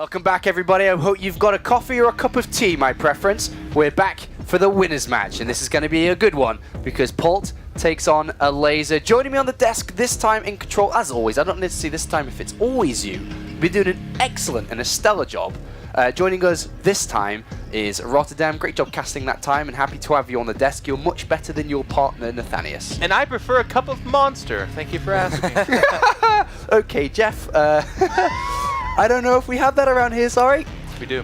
Welcome back, everybody. I hope you've got a coffee or a cup of tea, my preference. We're back for the winners match, and this is going to be a good one because Polt takes on Elazer. Joining me on the desk this time in control, as always. I don't need to see this time if it's always you. You've been doing an excellent and a stellar job. Joining us this time is Rotterdam. Great job casting that time, and happy to have you on the desk. You're much better than your partner, Nathanius. And I prefer a cup of Monster. Thank you for asking. Okay, Jeff. I don't know if we have that around here, sorry. We do.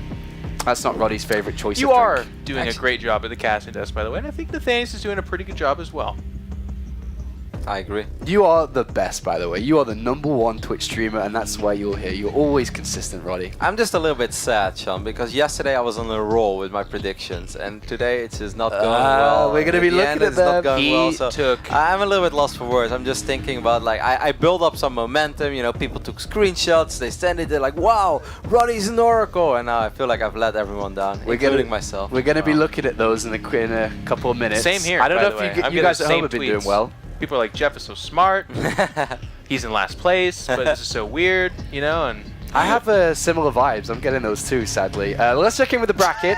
That's not Roddy's favorite choice You of are drink. doing a great job at the casting desk, by the way, and I think Nathanius is doing a pretty good job as well. I agree. You are the best, by the way. You are the #1 Twitch streamer, and that's why you're here. You're always consistent, Roddy. I'm just a little bit sad, Sean, because yesterday I was on a roll with my predictions, and today it's just not going well. We're going to be looking at them. I'm a little bit lost for words. I'm just thinking about, like, I built up some momentum. You know, people took screenshots. They sent it. They're like, wow, Roddy's an oracle. And now I feel like I've let everyone down, including myself. We're going to be looking at those in a couple of minutes. Same here, I don't by know the if way. you guys at home have been doing well. People are like, Jeff is so smart. He's in last place, but this is so weird, you know? And I have similar vibes. I'm getting those too, sadly. Let's check in with the bracket,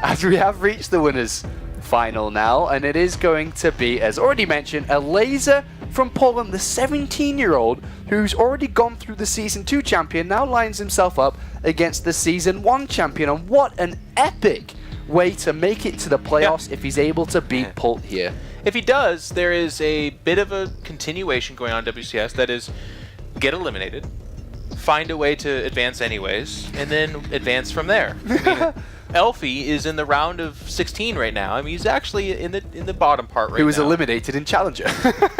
as we have reached the winners final now, and it is going to be, as already mentioned, Elazer from Poland, the 17-year-old who's already gone through the Season 2 champion, now lines himself up against the Season 1 champion, and what an epic way to make it to the playoffs if he's able to beat Polt here. if he does, there is a bit of a continuation going on in WCS that is get eliminated, find a way to advance anyways, and then advance from there. I mean, Elfie is in the round of 16 right now. I mean, he's actually in the bottom part right now. He was eliminated in Challenger.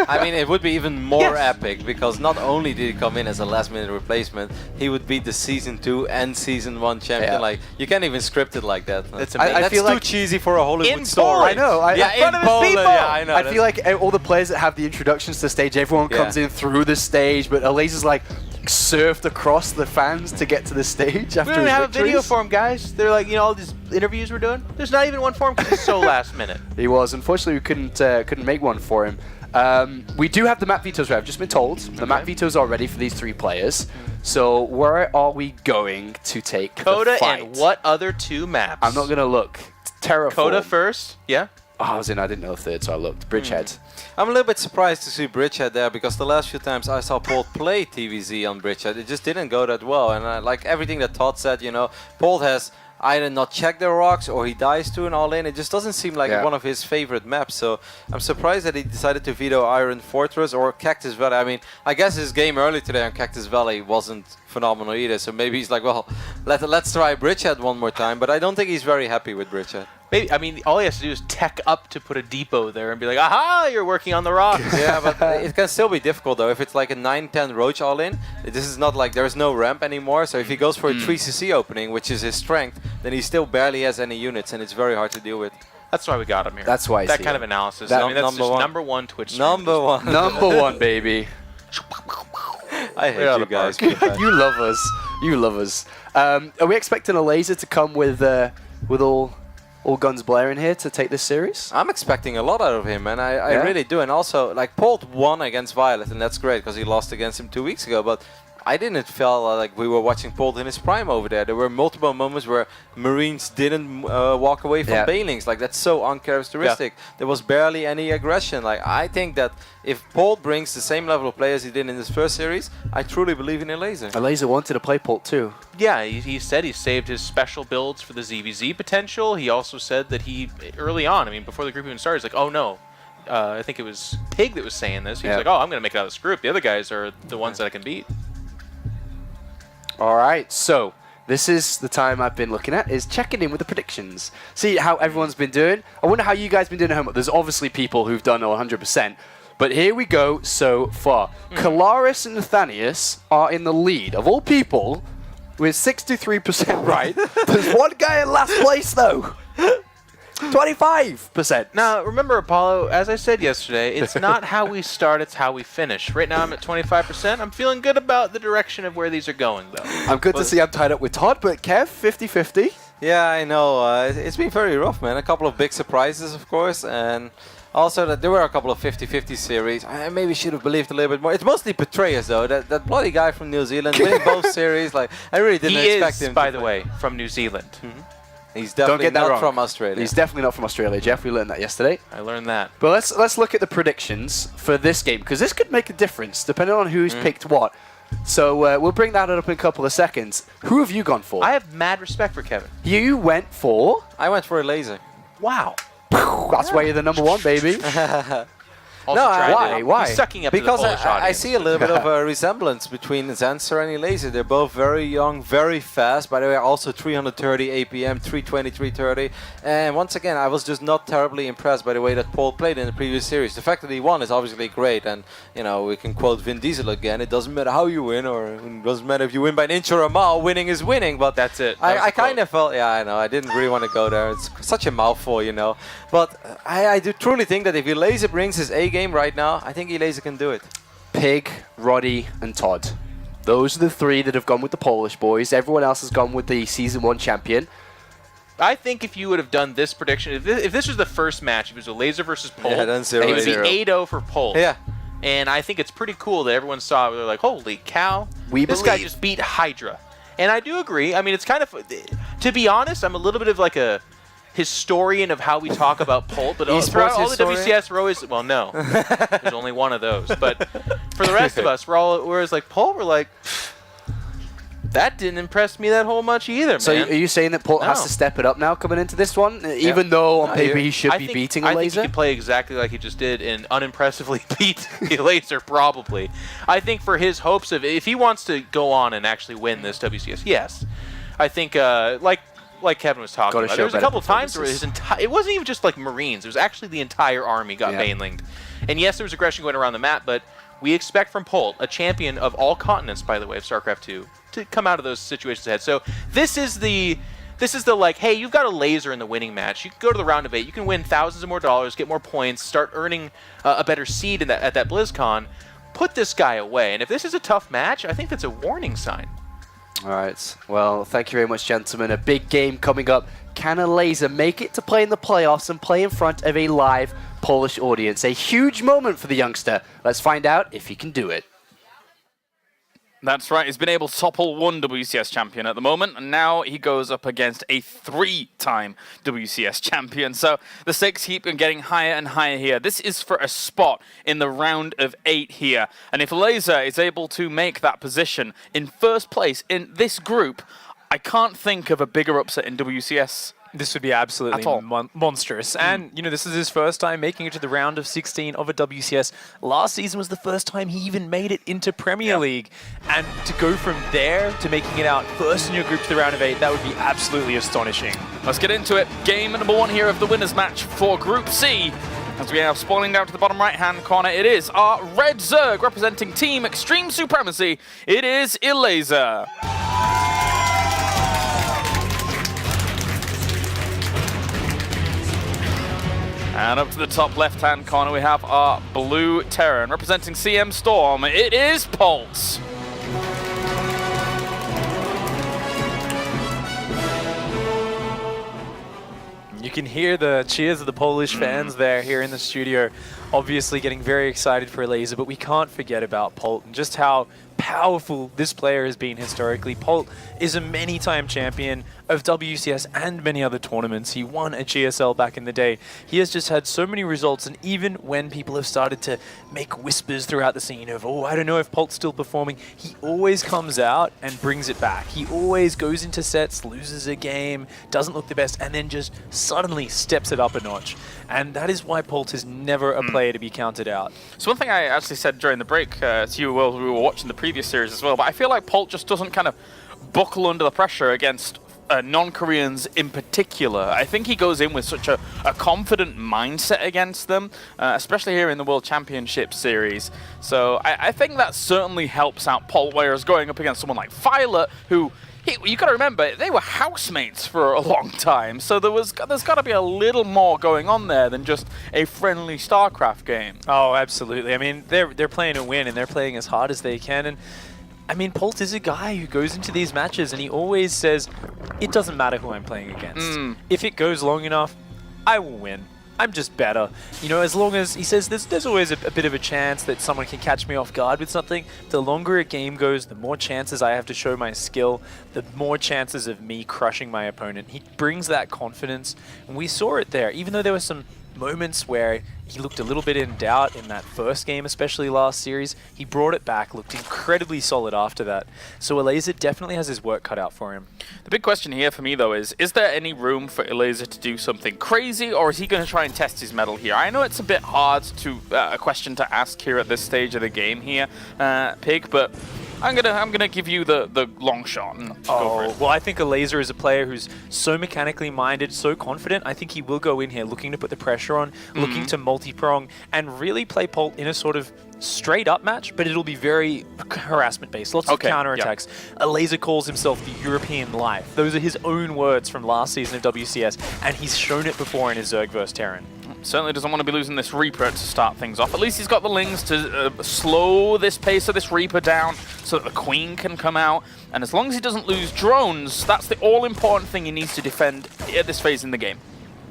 I mean, it would be even more epic because not only did he come in as a last-minute replacement, he would beat the Season 2 and Season 1 champion. Yeah. Like, you can't even script it like that. That's amazing. That's feel too like cheesy for a Hollywood story. Poland. I know. In front of his Poland, people. yeah, I know. I feel like all the players that have the introductions to the stage, everyone comes in through the stage, but Elazer's like surfed across the fans to get to the stage after We don't even his have a video victories. for him, guys. They're like, you know, all these interviews we're doing. There's not even one for him because he's so last minute. He was. Unfortunately, we couldn't make one for him. We do have the map vetoes. I've just been told the map vetoes are ready for these 3 players. So where are we going to take Coda the fight? and what other 2 maps? I'm not gonna look. Terraform. Coda first, yeah. Oh, I didn't know third, so I looked. Bridgehead. I'm a little bit surprised to see Bridgehead there because the last few times I saw Polt play TVZ on Bridgehead, it just didn't go that well. And like everything that Todd said, you know, Polt has either not checked the rocks or he dies to an all-in. It just doesn't seem like one of his favorite maps. So I'm surprised that he decided to veto Iron Fortress or Cactus Valley. I mean, I guess his game early today on Cactus Valley wasn't phenomenal either. So maybe he's like, well, let's try Bridgehead one more time. But I don't think he's very happy with Bridgehead. Maybe, I mean, all he has to do is tech up to put a depot there and be like, aha, you're working on the rocks. Yeah, but it can still be difficult though. If it's like a 9-10 Roach all-in, this is not like there's no ramp anymore. So if he goes for a 3cc opening, which is his strength, then he still barely has any units and it's very hard to deal with. That's why we got him here. That's why I that see kind it. of analysis. That I mean, that's just number #1 Twitch stream. Number one. #1, baby. I hate you guys. You love us. You love us. Are we expecting Elazer to come with all guns blaring here to take this series? I'm expecting a lot out of him, and I really do. And also, like, Polt won against Violet, and that's great because he lost against him 2 weeks ago. But I didn't feel like we were watching Polt in his prime over there. There were multiple moments where Marines didn't walk away from Banelings. Like, that's so uncharacteristic. There was barely any aggression. Like, I think that if Polt brings the same level of play as he did in his first series, I truly believe in Elazer. Elazer wanted to play Polt too. Yeah, he said he saved his special builds for the ZVZ potential. He also said that he, early on, I mean, before the group even started, he's like, oh no. I think it was Pig that was saying this. He was like, oh, I'm going to make it out of this group. The other guys are the ones that I can beat. All right, so this is the time I've been looking at, is checking in with the predictions. See how everyone's been doing. I wonder how you guys been doing at home. There's obviously people who've done 100%. But here we go so far. Kalaris and Nathanius are in the lead. Of all people, with 63% right. There's one guy in last place, though. 25%. Now, remember, Apollo, as I said yesterday, it's not how we start, it's how we finish. Right now I'm at 25%. I'm feeling good about the direction of where these are going, though. I'm good to see I'm tied up with Todd, but Kev, 50-50. Yeah, I know. It's been very rough, man. A couple of big surprises, of course, and Also, that there were a couple of 50-50 series. I maybe should have believed a little bit more. It's mostly betrayers, though. That bloody guy from New Zealand winning both series. Like, I really didn't expect him. By the way, from New Zealand. He's definitely that not wrong. from Australia. He's definitely not from Australia, Jeff. We learned that yesterday. I learned that. But let's look at the predictions for this game, because this could make a difference depending on who's picked what. So we'll bring that up in a couple of seconds. Who have you gone for? I have mad respect for Kevin. You went for... I went for Elazer. Wow. That's why you're the number one, baby. Also No, tried to- why? He's sucking up Because to the Polish I audience. see a little bit of a resemblance between Zancer and Elazer. They're both very young, very fast. By the way, also 330 APM, 320, 330. And once again, I was just not terribly impressed by the way that Polt played in the previous series. The fact that he won is obviously great. And, you know, we can quote Vin Diesel again. It doesn't matter how you win, or it doesn't matter if you win by an inch or a mile. Winning is winning. But That's it. That was I the quote. kind of felt, yeah, I know. I didn't really want to go there. It's such a mouthful, you know. But I do truly think that if Elazer brings his A game right now, I think Elazer can do it. Pig, Roddy, and Todd. Those are the three that have gone with the Polish boys. Everyone else has gone with the Season 1 champion. I think if you would have done this prediction, if this was the first match, if it was Elazer versus Polt, Yeah, then it would be 0-0. 8-0 for Polt. Yeah. And I think it's pretty cool that everyone saw it. They're like, holy cow, We this guy believe. just beat Hydra. And I do agree. I mean, it's kind of, to be honest, I'm a little bit of like a historian of how we talk about Polt, but throughout all the historian? WCS, we're always, well, no, there's only one of those. But for the rest of us, we're always like, Polt, we're like, that didn't impress me that whole much either, So man. are you saying that Polt has No. to step it up now coming into this one? Even though on paper he should be beating I think he Elazer? can play exactly like he just did and unimpressively beat Elazer, probably. I think for his hopes of, if he wants to go on and actually win this WCS, yes. I think, like Kevin was talking Gotta about, show there was a better couple times where performances. it wasn't even just like Marines, it was actually the entire army got Yeah. banelinged. And yes, there was aggression going around the map, but we expect from Polt, a champion of all continents, by the way, of StarCraft 2, to come out of those situations ahead. So this is the like, hey, you've got a laser in the winning match. You can go to the round of 8. You can win thousands of more dollars, get more points, start earning a better seed in at that BlizzCon. Put this guy away. And if this is a tough match, I think that's a warning sign. All right. Well, thank you very much, gentlemen. A big game coming up. Can Elazer make it to play in the playoffs and play in front of a live Polish audience? A huge moment for the youngster. Let's find out if he can do it. That's right, he's been able to topple one WCS champion at the moment, and now he goes up against a 3-time WCS champion. So the stakes keep getting higher and higher here. This is for a spot in the round of 8 here. And if Elazer is able to make that position in first place in this group, I can't think of a bigger upset in WCS. This would be absolutely At all. monstrous. And, you know, this is his first time making it to the round of 16 of a WCS. Last season was the first time he even made it into Premier League. And to go from there to making it out first in your group to the round of 8, that would be absolutely astonishing. Let's get into it. Game number 1 here of the winners match for Group C. As we are spoiling down to the bottom right-hand corner, it is our Red Zerg representing Team Extreme Supremacy. It is Elazer. And up to the top left-hand corner, we have our blue Terran representing CM Storm. It is Polt. You can hear the cheers of the Polish fans there here in the studio, obviously getting very excited for Elazer, but we can't forget about Polt and just how powerful this player has been historically. Polt is a many-time champion of WCS and many other tournaments. He won a GSL back in the day. He has just had so many results, and even when people have started to make whispers throughout the scene of, oh, I don't know if Polt's still performing, he always comes out and brings it back. He always goes into sets, loses a game, doesn't look the best, and then just suddenly steps it up a notch. And that is why Polt is never a player to be counted out. So one thing I actually said during the break to you while we were watching the previous series as well, but I feel like Polt just doesn't kind of buckle under the pressure against non-Koreans in particular. I think he goes in with such a confident mindset against them, especially here in the World Championship Series. So I think that certainly helps out Polt, whereas going up against someone like Violet, who, you got to remember, they were housemates for a long time, so there's got to be a little more going on there than just a friendly StarCraft game. Oh, absolutely. I mean, they're playing to win, and they're playing as hard as they can. And I mean, Polt is a guy who goes into these matches and he always says, it doesn't matter who I'm playing against. If it goes long enough, I will win. I'm just better. You know, as long as, he says, there's always a bit of a chance that someone can catch me off guard with something. The longer a game goes, the more chances I have to show my skill, the more chances of me crushing my opponent. He brings that confidence, and we saw it there. Even though there were some moments where he looked a little bit in doubt in that first game, especially last series, he brought it back, looked incredibly solid after that. So Elazer definitely has his work cut out for him. The big question here for me, though, is there any room for Elazer to do something crazy, or is he going to try and test his mettle here? I know it's a bit hard to a question to ask here at this stage of the game here, Pig, but I'm gonna give you the long shot and go for it. Well, I think Elazer is a player who's so mechanically minded, so confident. I think he will go in here looking to put the pressure on, looking to multi-prong, and really play Polt in a sort of straight up match, but it'll be very harassment based, lots of counterattacks. Elazer calls himself the European life. Those are his own words from last season of WCS, and he's shown it before in his Zerg vs Terran. Certainly doesn't want to be losing this Reaper to start things off. At least he's got the Lings to slow this pace of this Reaper down so that the Queen can come out. And as long as he doesn't lose drones, that's the all-important thing he needs to defend at this phase in the game.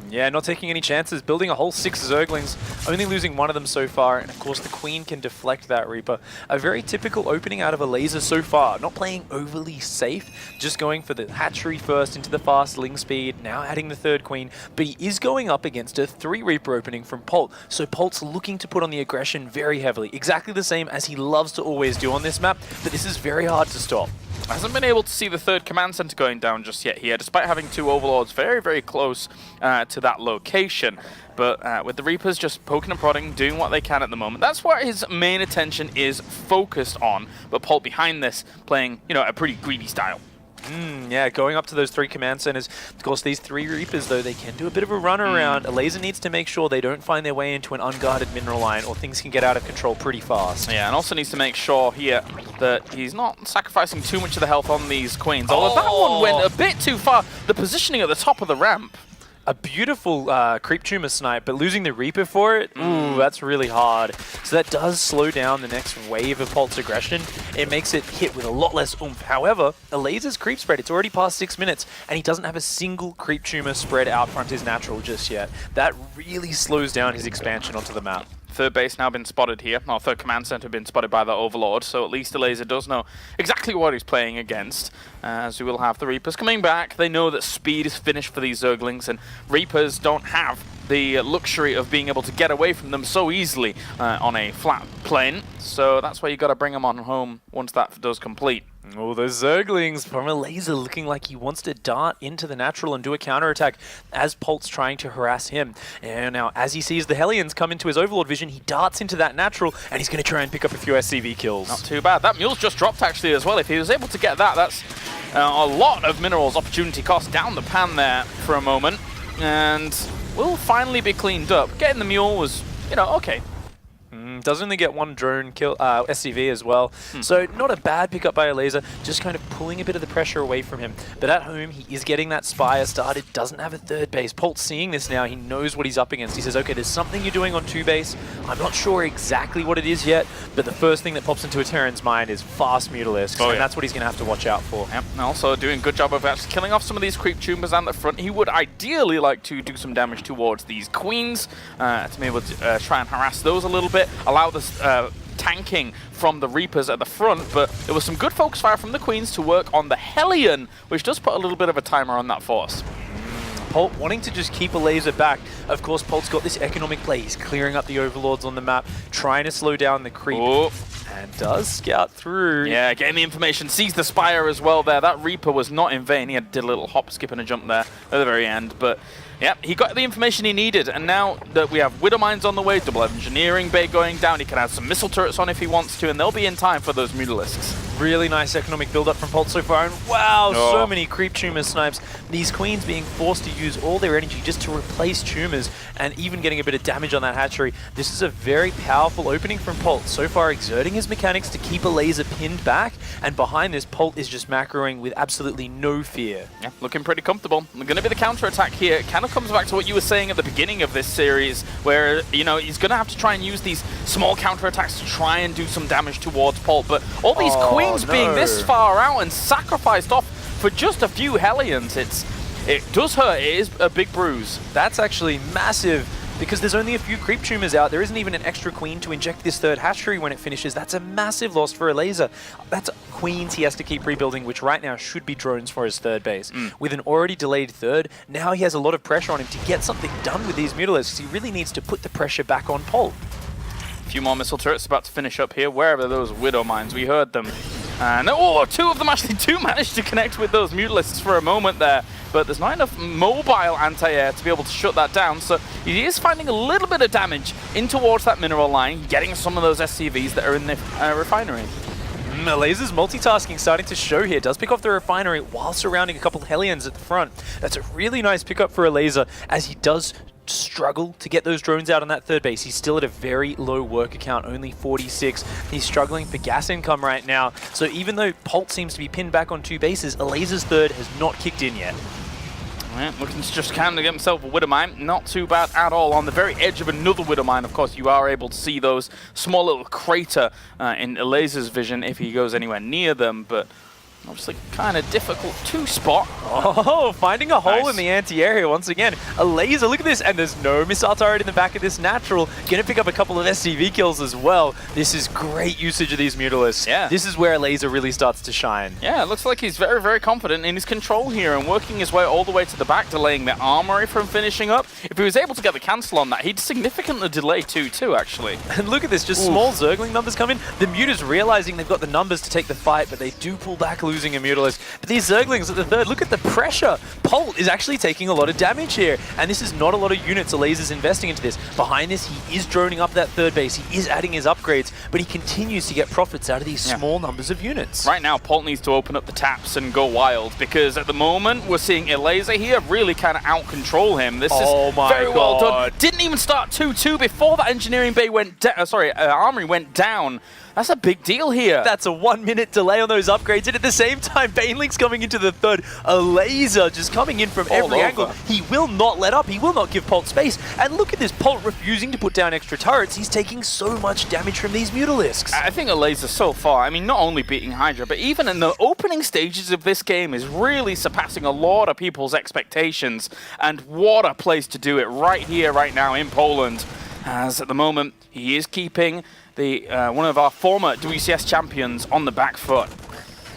Yeah, not taking any chances, building a whole 6 Zerglings, only losing one of them so far, and of course the Queen can deflect that Reaper. A very typical opening out of Elazer so far, not playing overly safe, just going for the hatchery first into the fast Ling speed, now adding the 3rd Queen, but he is going up against a 3 Reaper opening from Polt, so Polt's looking to put on the aggression very heavily, exactly the same as he loves to always do on this map, but this is very hard to stop. Hasn't been able to see the 3rd command center going down just yet here, despite having 2 Overlords very, very close to that location. But with the Reapers just poking and prodding, doing what they can at the moment, that's where his main attention is focused on. But Polt behind this, playing, you know, a pretty greedy style. Yeah, going up to those 3 command centers. Of course, these 3 Reapers, though, they can do a bit of a run around. Elazer needs to make sure they don't find their way into an unguarded mineral line, or things can get out of control pretty fast. Yeah, and also needs to make sure here that he's not sacrificing too much of the health on these Queens. Although that one went a bit too far. The positioning at the top of the ramp. A beautiful creep tumor snipe, but losing the Reaper for it, ooh, that's really hard. So that does slow down the next wave of Polt's aggression. It makes it hit with a lot less oomph. However, Elazer's creep spread, it's already past 6 minutes, and he doesn't have a single creep tumor spread out front his natural just yet. That really slows down his expansion onto the map. 3rd base now been spotted here, or 3rd command center been spotted by the Overlord, so at least Elazer does know exactly what he's playing against, as we will have the Reapers coming back. They know that speed is finished for these Zerglings, and Reapers don't have the luxury of being able to get away from them so easily on a flat plane, so that's why you got to bring them on home once that does complete. Oh, those Zerglings from Elazer looking like he wants to dart into the natural and do a counterattack as Polt's trying to harass him. And now, as he sees the Hellions come into his Overlord vision, he darts into that natural, and he's going to try and pick up a few SCV kills. Not too bad. That Mule's just dropped, actually, as well. If he was able to get that, that's a lot of minerals opportunity cost down the pan there for a moment. And will finally be cleaned up. Getting the Mule was, you know, okay. Does only get 1 drone kill, SCV as well. So not a bad pickup by Elazer, just kind of pulling a bit of the pressure away from him. But at home, he is getting that Spire started, doesn't have a 3rd base. Polt's seeing this now, he knows what he's up against. He says, okay, there's something you're doing on 2 base. I'm not sure exactly what it is yet, but the first thing that pops into a Terran's mind is fast Mutalisks, and that's what he's going to have to watch out for. Yep. And also doing a good job of actually killing off some of these creep tumors on the front. He would ideally like to do some damage towards these Queens to be able to try and harass those a little bit, allow the tanking from the Reapers at the front, but there was some good focus fire from the Queens to work on the Hellion, which does put a little bit of a timer on that force. Polt wanting to just keep Elazer back. Of course, Polt's got this economic play. He's clearing up the Overlords on the map, trying to slow down the creep. Oh. And does scout through. Yeah, getting the information, sees the Spire as well there. That Reaper was not in vain. He did a little hop, skip, and a jump there at the very end, but yeah, he got the information he needed, and now that we have Widow Mines on the way, double engineering bay going down, he can add some missile turrets on if he wants to, and they'll be in time for those Mutalisks. Really nice economic build-up from Polt so far, and wow, so many creep tumor snipes. These Queens being forced to use all their energy just to replace tumors, and even getting a bit of damage on that hatchery. This is a very powerful opening from Polt, so far exerting his mechanics to keep Elazer pinned back, and behind this, Polt is just macroing with absolutely no fear. Yeah, looking pretty comfortable. Going to be the counter-attack here. It kind of comes back to what you were saying at the beginning of this series, where, you know, he's going to have to try and use these small counterattacks to try and do some damage towards Polt, but all these Queens being this far out and sacrificed off for just a few Hellions, it does hurt. It is a big bruise. That's actually massive, because there's only a few creep tumors out. There isn't even an extra queen to inject this third hatchery when it finishes. That's a massive loss for Elazer. That's queens he has to keep rebuilding, which right now should be drones for his third base. With an already delayed third, now he has a lot of pressure on him to get something done with these Mutilisks. He really needs to put the pressure back on Polt. A few more missile turrets about to finish up here, wherever those Widow mines, we heard them. And two of them actually do manage to connect with those Mutilisks for a moment there, but there's not enough mobile anti-air to be able to shut that down, so he is finding a little bit of damage in towards that mineral line, getting some of those SCVs that are in the refinery. Elazer's multitasking starting to show here. Does pick off the refinery while surrounding a couple of Hellions at the front. That's a really nice pickup for Elazer, as he does struggle to get those drones out on that third base. He's still at a very low work account, only 46. He's struggling for gas income right now. So even though Polt seems to be pinned back on 2 bases, Elazer's third has not kicked in yet. Yeah, looking to just kind of get himself a Widow Mine. Not too bad at all. On the very edge of another Widow Mine, of course, you are able to see those small little crater in Elazer's vision if he goes anywhere near them, but obviously kind of difficult to spot. Oh, finding a hole in the anti-area once again. Elazer, look at this, and there's no missile turret in the back of this natural. Gonna pick up a couple of SCV kills as well. This is great usage of these Mutilisks. Yeah. This is where Elazer really starts to shine. Yeah, it looks like he's very, very confident in his control here and working his way all the way to the back, delaying the armory from finishing up. If he was able to get the cancel on that, he'd significantly delay 2-2, actually. And look at this, just small Zergling numbers come in. The Mutas realizing they've got the numbers to take the fight, but they do pull back, losing a Mutalisk. But these Zerglings at the third, look at the pressure. Polt is actually taking a lot of damage here, and this is not a lot of units Elazer's investing into this. Behind this, he is droning up that third base, he is adding his upgrades, but he continues to get profits out of these small numbers of units. Right now, Polt needs to open up the taps and go wild, because at the moment, we're seeing Elazer here really kind of out-control him. This is very well done. Didn't even start 2-2 before that engineering bay went down, armory went down. That's a big deal here. That's a 1 minute delay on those upgrades, and at the same time, Baneling's coming into the third. Elazer just coming in from every angle. He will not let up. He will not give Polt space. And look at this, Polt refusing to put down extra turrets. He's taking so much damage from these Mutalisks. I think Elazer so far, I mean, not only beating Hydra, but even in the opening stages of this game is really surpassing a lot of people's expectations. And what a place to do it right here, right now in Poland. As at the moment, he is keeping the one of our former WCS champions on the back foot.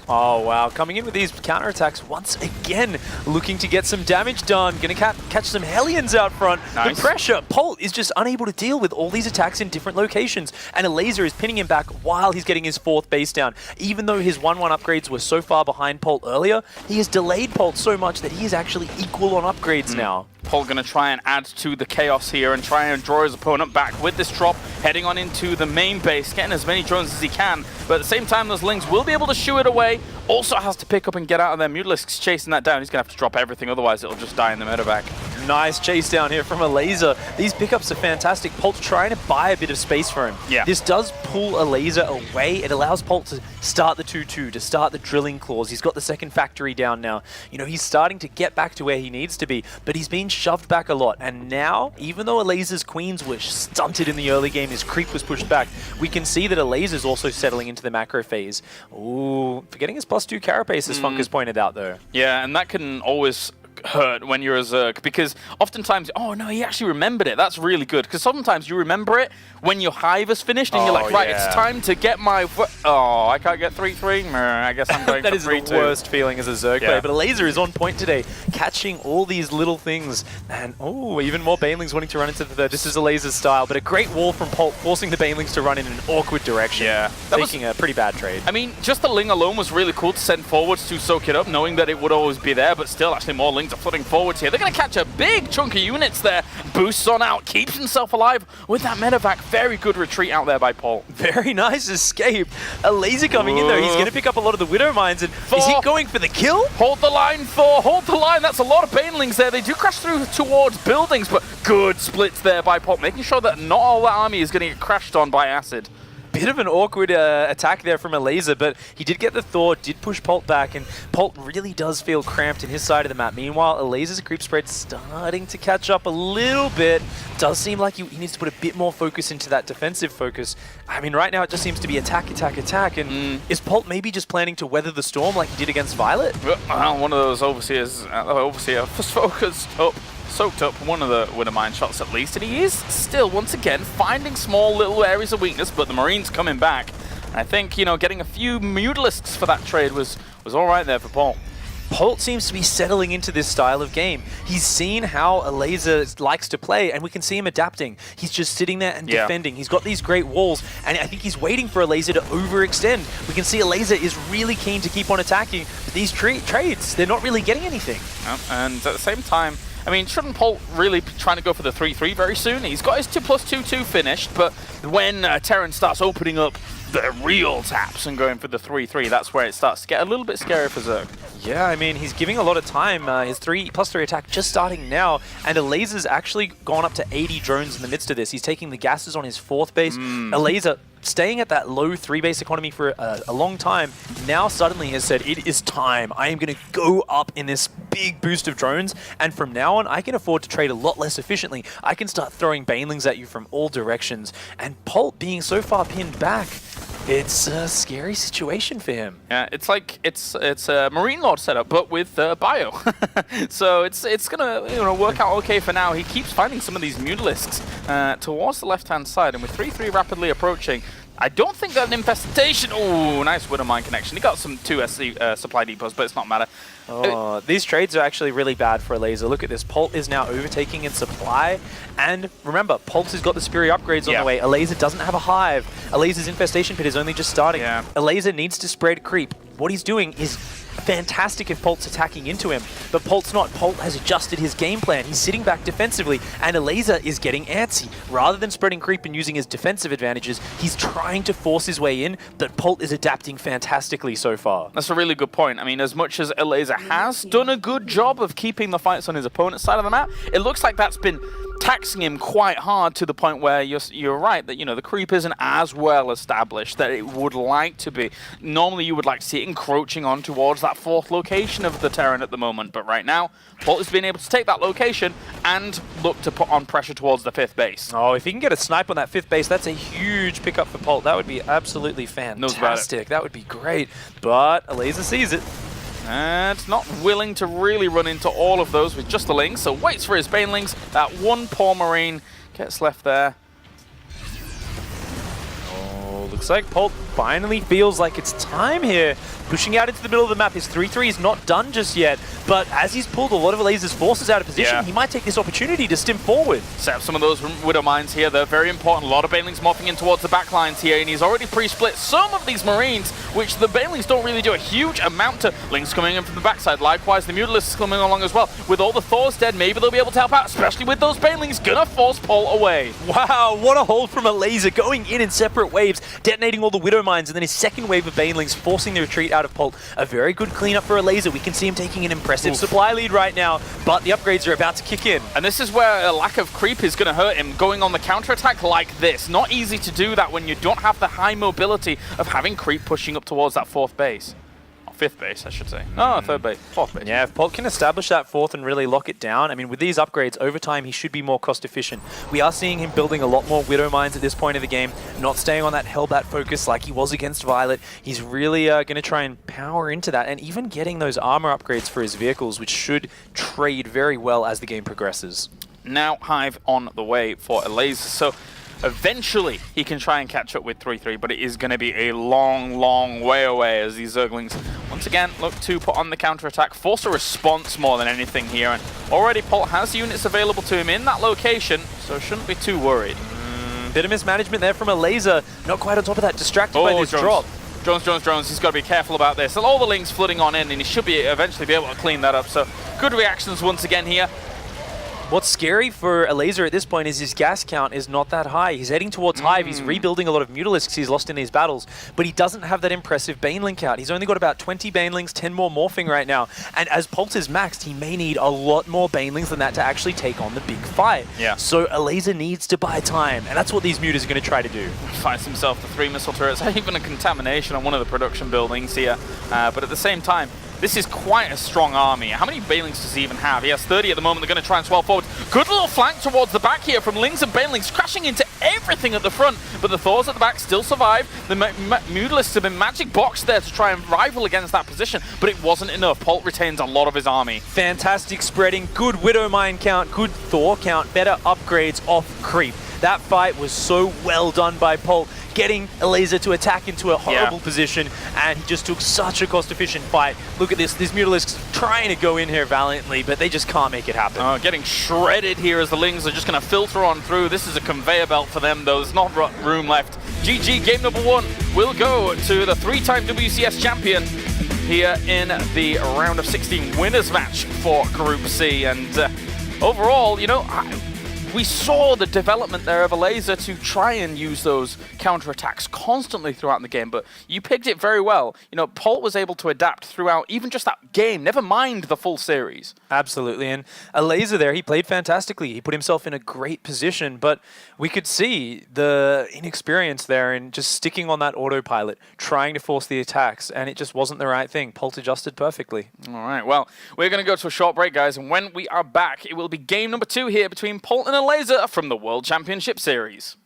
Oh, wow. Coming in with these counterattacks once again, looking to get some damage done. Gonna catch some Hellions out front. Nice. The pressure, Polt is just unable to deal with all these attacks in different locations. And Elazer is pinning him back while he's getting his 4th base down. Even though his 1-1 upgrades were so far behind Polt earlier, he has delayed Polt so much that he is actually equal on upgrades now. Polt going to try and add to the chaos here and try and draw his opponent back with this drop, heading on into the main base, getting as many drones as he can. But at the same time, those Lings will be able to shoo it away. Also has to pick up and get out of there. Mutalisks chasing that down. He's going to have to drop everything, otherwise it'll just die in the medevac. Nice chase down here from Elazer. These pickups are fantastic. Polt's trying to buy a bit of space for him. Yeah. This does pull Elazer away. It allows Polt to start the 2-2, to start the drilling claws. He's got the second factory down now. You know, he's starting to get back to where he needs to be, but he's been shoved back a lot. And now, even though Elazer's queens were stunted in the early game, his creep was pushed back, we can see that Elazer's also settling into the macro phase. Ooh, forgetting his +2 carapace, as Funk has pointed out, though. Yeah, and that can always hurt when you're a Zerg, because oftentimes, oh no, he actually remembered it. That's really good, because sometimes you remember it when your hive is finished and you're like, right, it's time to get my... Oh, I can't get 3-3? I guess I'm going that for is 3-2. the worst feeling as a Zerg player, but Elazer is on point today, catching all these little things, and even more Banelings wanting to run into the third. This is Elazer's style, but a great wall from Polt, forcing the Banelings to run in an awkward direction. Yeah. Taking a pretty bad trade. I mean, just the Ling alone was really cool to send forwards to soak it up, knowing that it would always be there, but still, actually more Lings are flooding forwards here. They're going to catch a big chunk of units there. Boosts on out, keeps himself alive with that medevac. Very good retreat out there by Polt. Very nice escape. Elazer coming in though. He's going to pick up a lot of the Widow Mines. And is he going for the kill? Hold the line, Thor. Hold the line. That's a lot of Banelings there. They do crash through towards buildings, but good splits there by Polt, making sure that not all that army is going to get crashed on by acid. Bit of an awkward attack there from Elazer, but he did get the Thor, did push Polt back, and Polt really does feel cramped in his side of the map. Meanwhile, Elazer's creep spread starting to catch up a little bit. Does seem like he needs to put a bit more focus into that defensive focus. I mean, right now it just seems to be attack, attack, attack, and is Polt maybe just planning to weather the storm like he did against Violet? Well, one of those overseer just focused up. soaked up one of the Winter Mine shots at least, and he is still, once again, finding small little areas of weakness, but the Marines coming back. I think, you know, getting a few Mutalisks for that trade was all right there for Polt. Polt seems to be settling into this style of game. He's seen how Elazer likes to play, and we can see him adapting. He's just sitting there and defending. He's got these great walls, and I think he's waiting for Elazer to overextend. We can see Elazer is really keen to keep on attacking, but these trades, they're not really getting anything. And at the same time, I mean, shouldn't Polt really be trying to go for the 3-3 very soon? He's got his 2+2-2 finished, but when Terran starts opening up the real taps and going for the 3-3, that's where it starts to get a little bit scary for Zerg. Yeah, I mean, he's giving a lot of time. His 3+3 attack just starting now, and Elazer's actually gone up to 80 drones in the midst of this. He's taking the gases on his 4th base. Elazer staying at that low 3-base economy for a long time, now suddenly has said, it is time. I am going to go up in this big boost of drones, and from now on, I can afford to trade a lot less efficiently. I can start throwing banelings at you from all directions, and Polt being so far pinned back, it's a scary situation for him. Yeah, it's like it's a Marine Lord setup, but with bio. So it's gonna work out okay for now. He keeps finding some of these Mutalisks towards the left-hand side, and with 3-3 rapidly approaching, I don't think that an infestation. Oh, nice Winter Mine connection. He got some 2 SC supply depots, but it's not matter. Oh, these trades are actually really bad for Elazer. Look at this. Polt is now overtaking in supply. And remember, Polt has got the superior upgrades on the way. Elazer doesn't have a hive. Elazer's infestation pit is only just starting. Elazer needs to spread creep. What he's doing is fantastic if Polt's attacking into him, but Polt's not. Polt has adjusted his game plan. He's sitting back defensively, and Elazer is getting antsy. Rather than spreading creep and using his defensive advantages, he's trying to force his way in, but Polt is adapting fantastically so far. That's a really good point. I mean, as much as Elazer has done a good job of keeping the fights on his opponent's side of the map, it looks like that's been taxing him quite hard to the point where you're right that, you know, the creep isn't as well established that it would like to be. Normally you would like to see it encroaching on towards that 4th location of the Terran at the moment, but right now Polt has been able to take that location and look to put on pressure towards the 5th base. Oh, if he can get a snipe on that 5th base, that's a huge pickup for Polt. That would be absolutely fantastic. That would be great, but Elazer sees it. And not willing to really run into all of those with just the lings, so waits for his banelings. That one poor Marine gets left there. Oh, looks like Polt finally feels like it's time here. Pushing out into the middle of the map. His 3-3 is not done just yet, but as he's pulled a lot of Elazer's forces out of position, he might take this opportunity to stim forward. Set up some of those Widow Mines here. They're very important. A lot of banelings morphing in towards the back lines here, and he's already pre-split some of these Marines, which the banelings don't really do a huge amount to. Lings coming in from the backside. Likewise, the Mutalisks coming along as well. With all the Thors dead, maybe they'll be able to help out, especially with those banelings. Gonna force Polt away. Wow, what a hold from Elazer, going in separate waves, detonating all the Widow Mines, and then his second wave of banelings forcing the retreat out of Polt. A very good cleanup for Elazer. We can see him taking an impressive supply lead right now, but the upgrades are about to kick in. And this is where a lack of creep is going to hurt him, going on the counterattack like this. Not easy to do that when you don't have the high mobility of having creep pushing up towards that 4th base. 5th base, I should say. No, 3rd base, 4th base. Yeah, if Polt can establish that 4th and really lock it down, I mean, with these upgrades, over time, he should be more cost efficient. We are seeing him building a lot more Widow Mines at this point of the game, not staying on that Hellbat focus like he was against Violet. He's really going to try and power into that, and even getting those armor upgrades for his vehicles, which should trade very well as the game progresses. Now Hive on the way for Elazer. So eventually he can try and catch up with 3-3, but it is going to be a long, long way away as these Zerglings once again look to put on the counterattack, force a response more than anything here, and already Polt has units available to him in that location, so shouldn't be too worried. Bit of mismanagement there from Elazer, not quite on top of that, distracted by this drop. Drones, he's got to be careful about this. All the lings flooding on in, and he should eventually be able to clean that up, so good reactions once again here. What's scary for Elazer at this point is his gas count is not that high. He's heading towards Hive. He's rebuilding a lot of Mutalisks he's lost in these battles, but he doesn't have that impressive Baneling count. He's only got about 20 Banelings, 10 more morphing right now, and as Polt is maxed, he may need a lot more Banelings than that to actually take on the big fight. Yeah. So Elazer needs to buy time, and that's what these Mutas are going to try to do. Finds himself the 3 missile turrets, even a contamination on one of the production buildings here, but at the same time, This is quite a strong army. How many Banelings does he even have? He has 30 at the moment. They're going to try and swell forward. Good little flank towards the back here from Lings and Banelings, crashing into everything at the front. But the Thors at the back still survive. The Mutalisks have been magic boxed there to try and rival against that position, but it wasn't enough. Polt retains a lot of his army. Fantastic spreading, good Widow Mine count, good Thor count, better upgrades off creep. That fight was so well done by Polt, getting Elazer to attack into a horrible position, and he just took such a cost-efficient fight. Look at this, these Mutalisks trying to go in here valiantly, but they just can't make it happen. Getting shredded here as the Lings are just going to filter on through. This is a conveyor belt for them, though. There's not room left. GG, game number 1 will go to the 3-time WCS champion here in the round of 16 winners match for Group C. And overall, you know, we saw the development there of Elazer to try and use those counterattacks constantly throughout the game, but you picked it very well. You know, Polt was able to adapt throughout even just that game, never mind the full series. Absolutely, and Elazer there, he played fantastically. He put himself in a great position, but we could see the inexperience there in just sticking on that autopilot, trying to force the attacks, and it just wasn't the right thing. Polt adjusted perfectly. All right, well, we're going to go to a short break, guys, and when we are back, it will be game number 2 here between Polt and Elazer from the World Championship Series.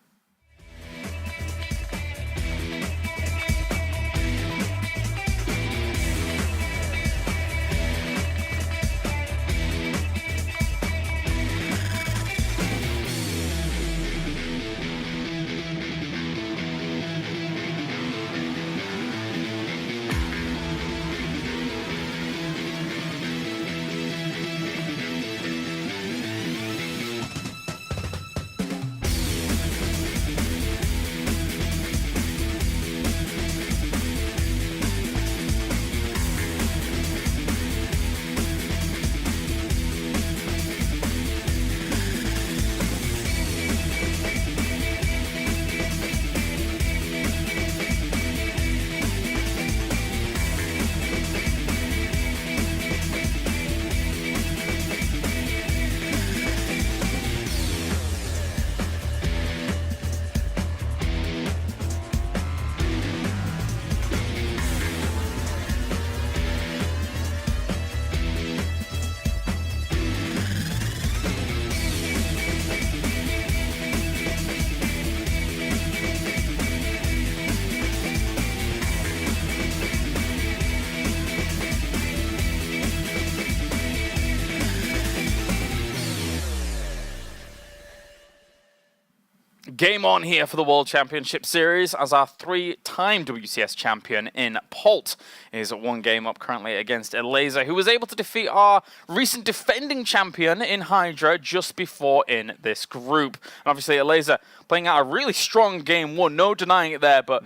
Game on here for the World Championship Series as our 3-time WCS champion in Polt is 1 game up currently against Elazer, who was able to defeat our recent defending champion in Hydra just before in this group. And obviously Elazer playing out a really strong game 1, no denying it there, but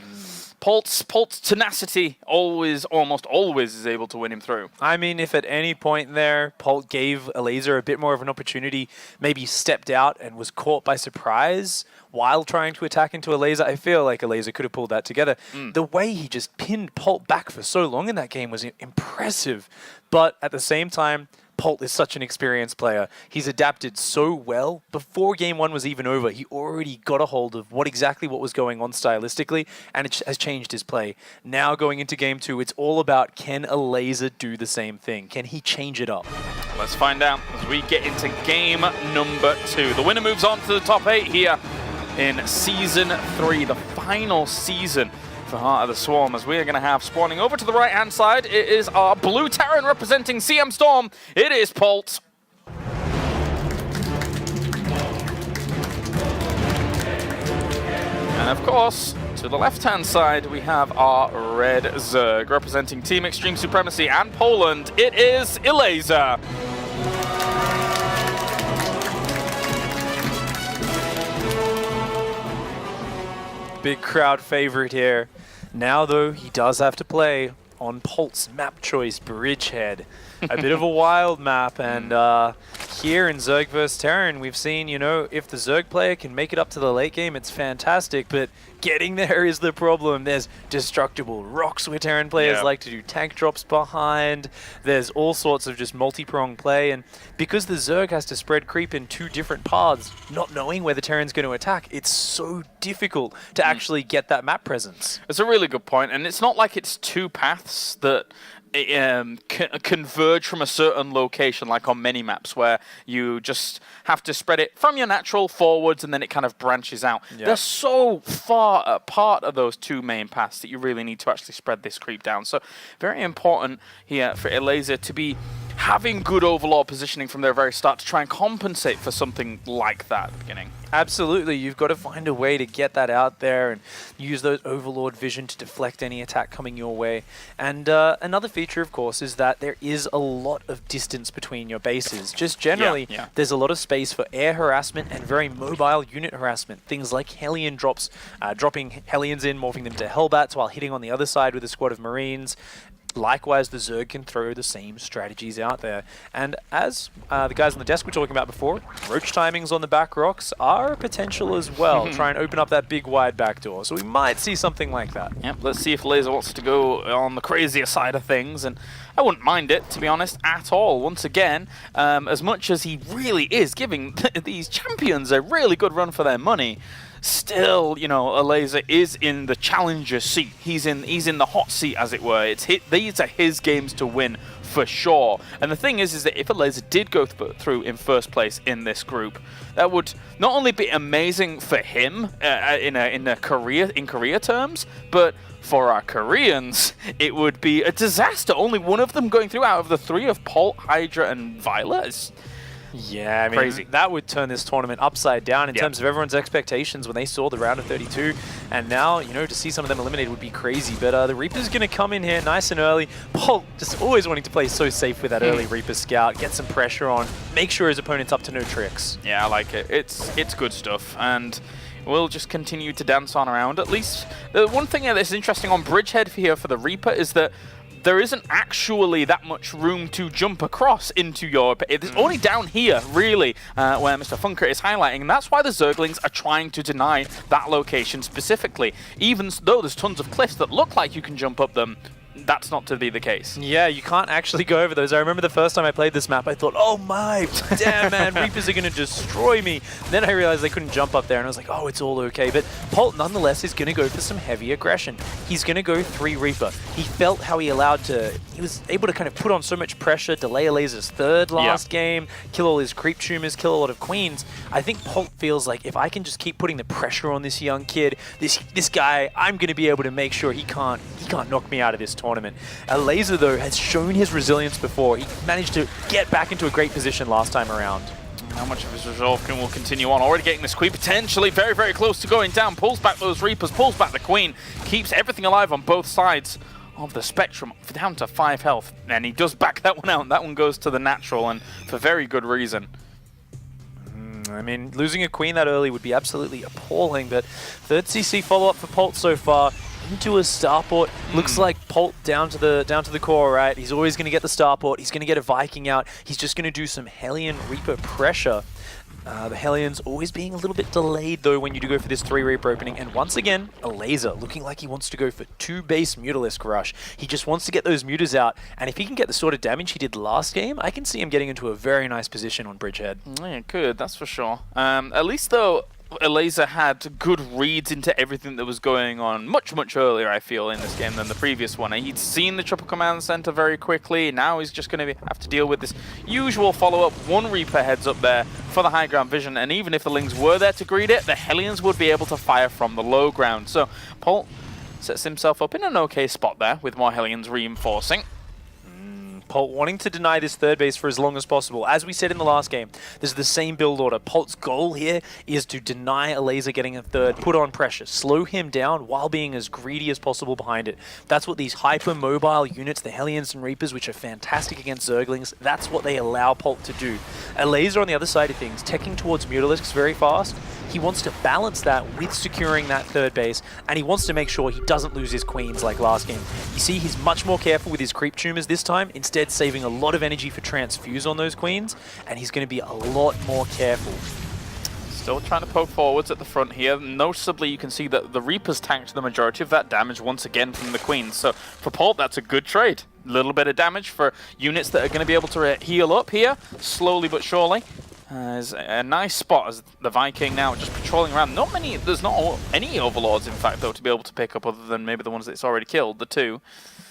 Polt's tenacity almost always is able to win him through. I mean, if at any point there, Polt gave Elazer a bit more of an opportunity, maybe stepped out and was caught by surprise while trying to attack into Elazer, I feel like Elazer could have pulled that together. The way he just pinned Polt back for so long in that game was impressive. But at the same time, Polt is such an experienced player. He's adapted so well. Before game 1 was even over, he already got a hold of what was going on stylistically, and it has changed his play. Now going into game 2, it's all about, can Elazer do the same thing? Can he change it up? Let's find out as we get into game number 2. The winner moves on to the top 8 here in Season 3, the final season for Heart of the Swarm, as we are going to have spawning over to the right-hand side. It is our blue Terran representing CM Storm. It is Polt. And of course, to the left-hand side, we have our red Zerg representing Team Extreme Supremacy and Poland. It is Elazer. Big crowd favorite here. Now, though, he does have to play on Polt's map choice, Bridgehead. A bit of a wild map, and here in Zerg vs. Terran, we've seen, you know, if the Zerg player can make it up to the late game, it's fantastic, but getting there is the problem. There's destructible rocks where Terran players like to do tank drops behind. There's all sorts of just multi-pronged play, and because the Zerg has to spread creep in 2 different paths, not knowing where the Terran's going to attack, it's so difficult to actually get that map presence. It's a really good point, and it's not like it's 2 paths that converge from a certain location, like on many maps, where you just have to spread it from your natural forwards and then it kind of branches out. Yeah. They're so far apart of those two main paths that you really need to actually spread this creep down. So very important here for Elazer to be having good overlord positioning from their very start to try and compensate for something like that at the beginning. Absolutely, you've got to find a way to get that out there and use those overlord vision to deflect any attack coming your way. And another feature, of course, is that there is a lot of distance between your bases. Just generally, there's a lot of space for air harassment and very mobile unit harassment. Things like Hellion drops, dropping Hellions in, morphing them to Hellbats while hitting on the other side with a squad of Marines. Likewise, the Zerg can throw the same strategies out there. And as the guys on the desk were talking about before, roach timings on the back rocks are a potential as well. Try and open up that big wide back door. So we might see something like that. Yep, let's see if Elazer wants to go on the crazier side of things. And I wouldn't mind it, to be honest, at all. Once again, as much as he really is giving these champions a really good run for their money, still, you know, Elazer is in the challenger seat. He's in the hot seat, as it were. These are his games to win for sure. And the thing is that if Elazer did go through in first place in this group, that would not only be amazing for him in career terms, but for our Koreans, it would be a disaster. Only one of them going through out of the three of Polt, Hydra, and Violet. Yeah, I mean, crazy. That would turn this tournament upside down in terms of everyone's expectations when they saw the round of 32. And now, you know, to see some of them eliminated would be crazy. But the Reaper's going to come in here nice and early. Polt just always wanting to play so safe with that early Reaper scout, get some pressure on, make sure his opponent's up to no tricks. Yeah, I like it. It's good stuff. And we'll just continue to dance on around. At least, the one thing that's interesting on Bridgehead here for the Reaper is that there isn't actually that much room to jump across into your... It's only down here, really, where Mr. Funker is highlighting, and that's why the Zerglings are trying to deny that location specifically. Even though there's tons of cliffs that look like you can jump up them, that's not to be the case. Yeah, you can't actually go over those. I remember the first time I played this map, I thought, oh my, damn man, Reapers are going to destroy me. Then I realized they couldn't jump up there, and I was like, oh, it's all okay. But Polt, nonetheless, is going to go for some heavy aggression. He's going to go 3 Reaper. He felt how he was able to kind of put on so much pressure, delay Elazer's third last game, kill all his creep tumors, kill a lot of queens. I think Polt feels like if I can just keep putting the pressure on this young kid, this guy, I'm going to be able to make sure he can't knock me out of this tournament. Elazer, though, has shown his resilience before. He managed to get back into a great position last time around. How much of his resolve will continue on? Already getting this queen potentially very, very close to going down. Pulls back those Reapers, pulls back the queen, keeps everything alive on both sides of the spectrum, down to 5 health. And he does back that one out. That one goes to the natural, and for very good reason. I mean, losing a queen that early would be absolutely appalling, but third CC follow-up for Polt so far. Into a starport. Looks like Polt down to the core, right? He's always going to get the starport. He's going to get a Viking out. He's just going to do some Hellion Reaper pressure. The Hellions always being a little bit delayed, though, when you do go for this 3 Reaper opening. And once again, Elazer looking like he wants to go for 2 base Mutalisk Rush. He just wants to get those Mutas out. And if he can get the sort of damage he did last game, I can see him getting into a very nice position on Bridgehead. Yeah, good, that's for sure. At least, though, Elazer had good reads into everything that was going on much, much earlier, I feel, in this game than the previous one. He'd seen the Triple Command Center very quickly. Now he's just going to have to deal with this usual follow-up. 1 Reaper heads up there for the high ground vision, and even if the Lings were there to greet it, the Hellions would be able to fire from the low ground. So Polt sets himself up in an okay spot there with more Hellions reinforcing. Polt wanting to deny this third base for as long as possible. As we said in the last game, this is the same build order. Polt's goal here is to deny Elazer getting a third, put on pressure, slow him down while being as greedy as possible behind it. That's what these hyper-mobile units, the Hellions and Reapers, which are fantastic against Zerglings, that's what they allow Polt to do. Elazer on the other side of things, teching towards Mutalisks very fast. He wants to balance that with securing that third base, and he wants to make sure he doesn't lose his queens like last game. You see, he's much more careful with his creep tumors this time, instead saving a lot of energy for transfuse on those queens, and he's going to be a lot more careful. Still trying to poke forwards at the front here. Noticeably, you can see that the Reapers tanked the majority of that damage once again from the Queens. So for Polt, that's a good trade. A little bit of damage for units that are going to be able to heal up here, slowly but surely. There's a nice spot as the Viking now just patrolling around. There's not any overlords, in fact, though, to be able to pick up other than maybe the ones that it's already killed, the 2.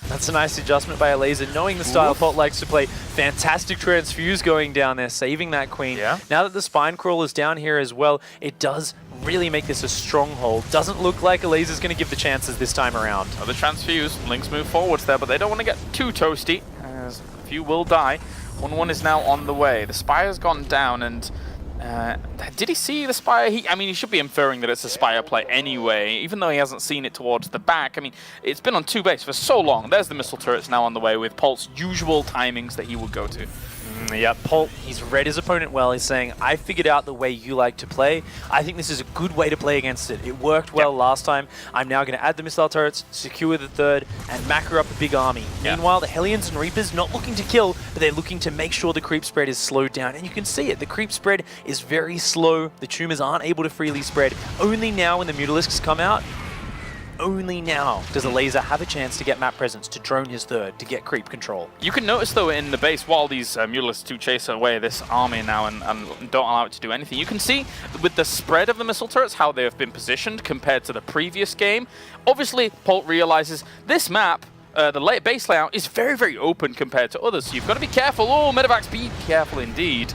That's a nice adjustment by Elazer, knowing the style Polt likes to play. Fantastic transfuse going down there, saving that queen. Yeah. Now that the spine crawler's down here as well, it does really make this a stronghold. Doesn't look like Elazer's going to give the chances this time around. Another transfuse. Lynx move forwards there, but they don't want to get too toasty, as a few will die. 1-1 is now on the way. The Spire's gone down, and did he see the Spire? I mean, he should be inferring that it's a Spire play anyway, even though he hasn't seen it towards the back. I mean, it's been on 2 base for so long. There's the missile turrets now on the way with Polt's usual timings that he would go to. Yeah, Polt, he's read his opponent well. He's saying, I figured out the way you like to play. I think this is a good way to play against it. It worked well last time. I'm now going to add the missile turrets, secure the third, and macro up a big army. Meanwhile, the Hellions and Reapers not looking to kill, but they're looking to make sure the creep spread is slowed down. And you can see it. The creep spread is very slow. The tumors aren't able to freely spread. Only now when the Mutalisks come out, only now does Elazer have a chance to get map presence, to drone his third, to get creep control. You can notice, though, in the base, while these Mutalisks do chase away this army now and don't allow it to do anything, you can see with the spread of the missile turrets how they have been positioned compared to the previous game. Obviously, Polt realizes this map, the base layout, is very, very open compared to others, so you've got to be careful. Oh, Medivacs, be careful indeed.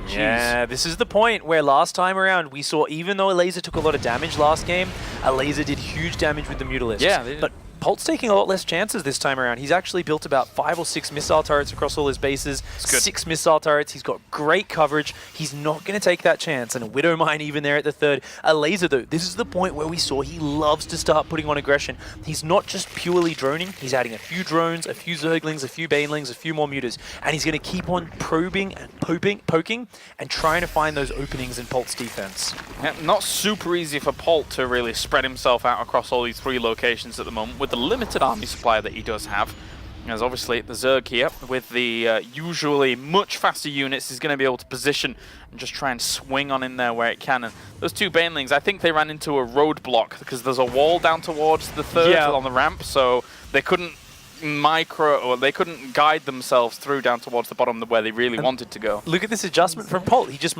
Jeez. Yeah, this is the point where last time around we saw, even though Elazer took a lot of damage last game, Elazer did huge damage with the Mutalisks. Yeah, they did. But Polt's taking a lot less chances this time around. He's actually built about 5 or 6 missile turrets across all his bases. 6 missile turrets. He's got great coverage. He's not going to take that chance. And a Widow Mine even there at the third. Elazer, though, this is the point where we saw he loves to start putting on aggression. He's not just purely droning. He's adding a few drones, a few Zerglings, a few Banelings, a few more Mutas. And he's going to keep on probing and poking and trying to find those openings in Polt's defense. Yeah, not super easy for Polt to really spread himself out across all these 3 locations at the moment with the limited army supply that he does have. As obviously the Zerg here with the usually much faster units is going to be able to position and just try and swing on in there where it can. And those 2 Banelings, I think they ran into a roadblock because there's a wall down towards the third on the ramp, so they couldn't they couldn't guide themselves through down towards the bottom where they really wanted to go. Look at this adjustment from Polt. He just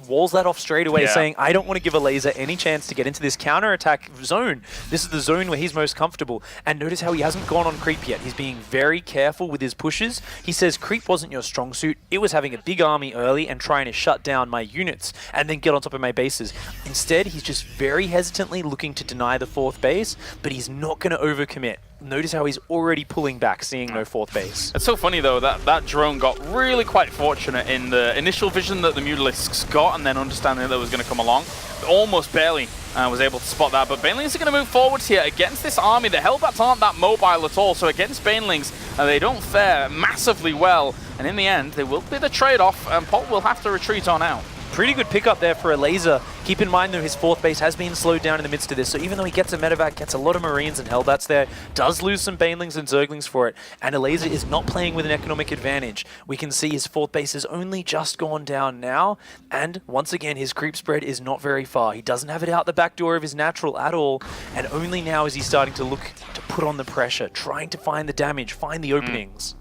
walls that off straight away, saying, I don't want to give Elazer any chance to get into this counter-attack zone. This is the zone where he's most comfortable. And notice how he hasn't gone on creep yet. He's being very careful with his pushes. He says creep wasn't your strong suit. It was having a big army early and trying to shut down my units and then get on top of my bases. Instead, he's just very hesitantly looking to deny the 4th base, but he's not going to overcommit. Notice how he's already pulling back, seeing no 4th base. It's so funny, though, that drone got really quite fortunate in the initial vision that the Mutalisks got and then understanding that was going to come along. Almost barely was able to spot that, but Banelings are going to move forwards here against this army. The Hellbats aren't that mobile at all, so against Banelings, they don't fare massively well. And in the end, they will be the trade-off, and Polt will have to retreat on out. Pretty good pickup there for Elazer. Keep in mind, though, his 4th base has been slowed down in the midst of this, so even though he gets a medevac, gets a lot of Marines and Hellbats there, does lose some Banelings and Zerglings for it, and Elazer is not playing with an economic advantage. We can see his 4th base has only just gone down now, and once again, his creep spread is not very far. He doesn't have it out the back door of his natural at all, and only now is he starting to look to put on the pressure, trying to find the damage, find the openings.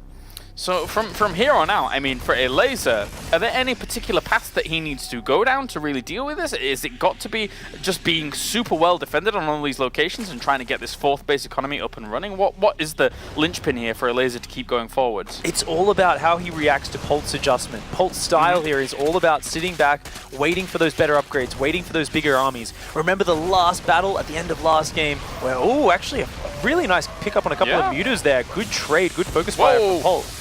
So from here on out, I mean, for Elazer, are there any particular paths that he needs to go down to really deal with this? Is it got to be just being super well defended on all these locations and trying to get this 4th base economy up and running? What is the linchpin here for Elazer to keep going forwards? It's all about how he reacts to Polt's adjustment. Polt's style here is all about sitting back, waiting for those better upgrades, waiting for those bigger armies. Remember the last battle at the end of last game where, oh, actually a really nice pickup on a couple of mutas there. Good trade, good focus fire from Polt.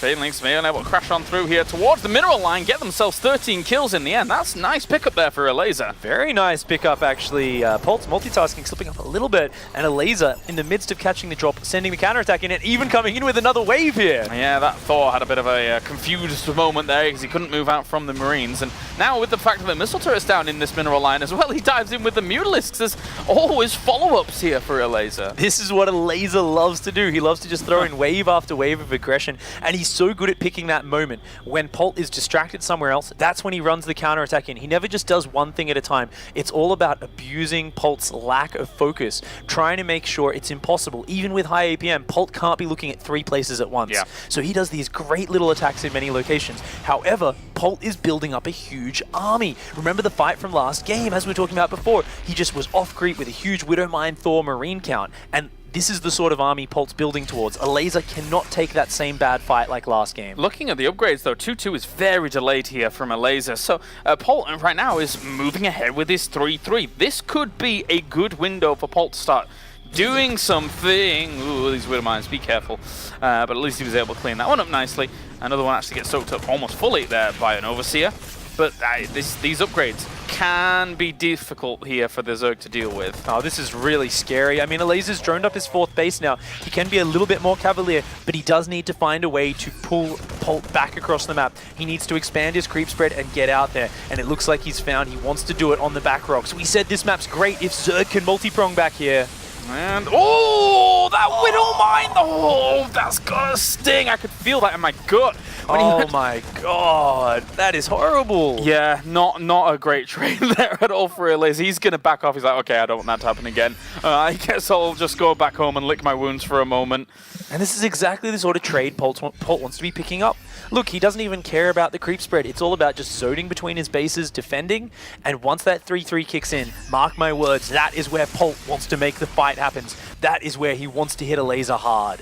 Banelings may be able to crash on through here towards the mineral line, get themselves 13 kills in the end. That's a nice pickup there for Elazer. Very nice pickup, actually. Polt's multitasking, slipping up a little bit, and Elazer, in the midst of catching the drop, sending the counterattack in, and even coming in with another wave here. Yeah, that Thor had a bit of a confused moment there because he couldn't move out from the Marines. And now with the fact that the missile turret's down in this mineral line as well, he dives in with the Mutalisks. There's always follow-ups here for Elazer. This is what Elazer loves to do. He loves to just throw in wave after wave of aggression, and he's so good at picking that moment. When Polt is distracted somewhere else, that's when he runs the counterattack in. He never just does one thing at a time. It's all about abusing Polt's lack of focus, trying to make sure it's impossible. Even with high APM, Polt can't be looking at 3 places at once. So he does these great little attacks in many locations. However, Polt is building up a huge army. Remember the fight from last game, as we were talking about before. He just was off creep with a huge Widow Mine Thor Marine count, and this is the sort of army Polt's building towards. Elazer cannot take that same bad fight like last game. Looking at the upgrades though, 2-2 is very delayed here from Elazer. So Polt right now is moving ahead with his 3-3. This could be a good window for Polt to start doing something. Ooh, these Widow Mines, be careful. But at least he was able to clean that one up nicely. Another one actually gets soaked up almost fully there by an Overseer. But these upgrades can be difficult here for the Zerg to deal with. Oh, this is really scary. I mean, Elazer's droned up his 4th base now. He can be a little bit more cavalier, but he does need to find a way to pull Polt back across the map. He needs to expand his creep spread and get out there. And it looks like he's found he wants to do it on the back rocks. We said this map's great if Zerg can multi-prong back here. And, oh, that Widow Mine! Oh, that's gonna sting. I could feel that in my gut. Oh my god, that is horrible. Yeah, not a great trade there at all for Elazer. He's gonna back off. He's like, okay, I don't want that to happen again. I guess I'll just go back home and lick my wounds for a moment. And this is exactly the sort of trade Polt wants to be picking up. Look, he doesn't even care about the creep spread. It's all about just zoning between his bases, defending, and once that 3-3 kicks in, mark my words, that is where Polt wants to make the fight happen. That is where he wants to hit Elazer hard.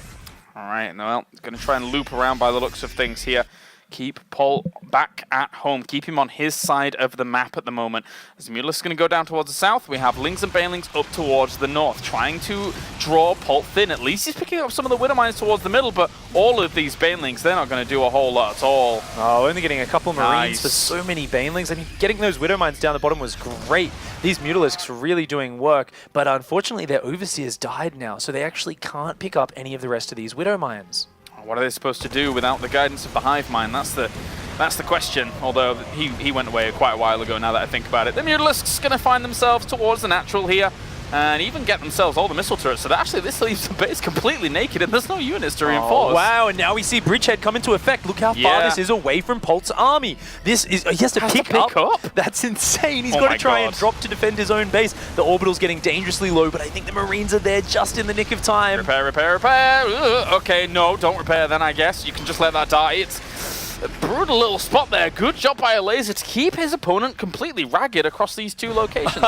All right, well, he's going to try and loop around by the looks of things here. Keep Polt back at home. Keep him on his side of the map at the moment. As Mutalisk is going to go down towards the south, we have Lings and Banelings up towards the north, trying to draw Polt thin. At least he's picking up some of the Widow Mines towards the middle, but all of these Banelings, they're not going to do a whole lot at all. Oh, only getting a couple Marines Nice. for so many Banelings. I mean, getting those Widow Mines down the bottom was great. These Mutalisks are really doing work, but unfortunately their Overseers died now, so they actually can't pick up any of the rest of these Widow Mines. What are they supposed to do without the guidance of the Hive Mind? That's the question, although he went away quite a while ago now that I think about it. The Mutalisks going to find themselves towards the natural here and even get themselves all the missile turrets. So actually this leaves the base completely naked and there's no units to reinforce. Oh, wow, and now we see Bridgehead come into effect. Look how far this is away from Polt's army. This is, he has to pick up. That's insane. He's got to try and drop to defend his own base. The orbital's getting dangerously low, but I think the Marines are there just in the nick of time. Repair, repair, repair. Okay, no, don't repair then, I guess. You can just let that die. It's a brutal little spot there. Good job by Elazer to keep his opponent completely ragged across these two locations.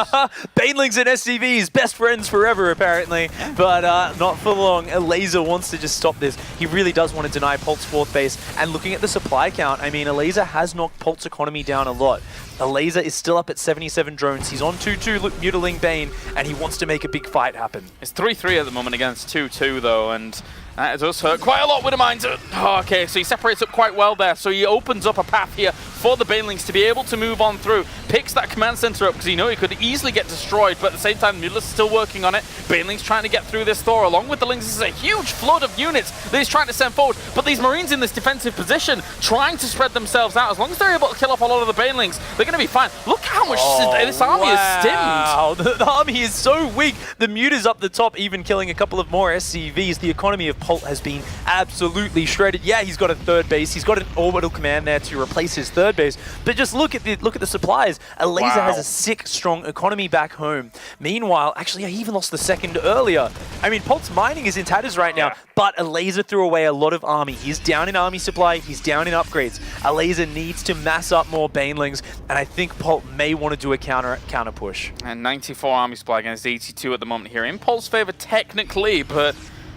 Banelings and SCVs, best friends forever apparently, but not for long. Elazer wants to just stop this. He really does want to deny Polt's 4th base, and looking at the supply count, I mean, Elazer has knocked Polt's economy down a lot. Elazer is still up at 77 drones. He's on 2-2 Mutiling Bane, and he wants to make a big fight happen. It's 3-3 at the moment against 2-2 though, and that does hurt quite a lot with the mines. Oh, okay, so he separates up quite well there. So he opens up a path here for the Banelings to be able to move on through. Picks that command center up because he knows he could easily get destroyed, but at the same time, Mutalisk is still working on it. Banelings trying to get through this Thor along with the Lings. This is a huge flood of units that he's trying to send forward, but these Marines in this defensive position trying to spread themselves out. As long as they're able to kill off a lot of the Banelings, they're going to be fine. Look how much this army is stimmed. Wow, the army is so weak. The Mute is up the top, even killing a couple of more SCVs. The economy of Polt has been absolutely shredded. Yeah, he's got a 3rd base. He's got an orbital command there to replace his 3rd base. But just look at the supplies. Elazer has a sick, strong economy back home. Meanwhile, actually, he even lost the 2nd earlier. I mean, Polt's mining is in tatters right now, but Elazer threw away a lot of army. He's down in army supply. He's down in upgrades. Elazer needs to mass up more Banelings, and I think Polt may want to do a counter push. And 94 army supply against 82 at the moment here. In Polt's favor technically, but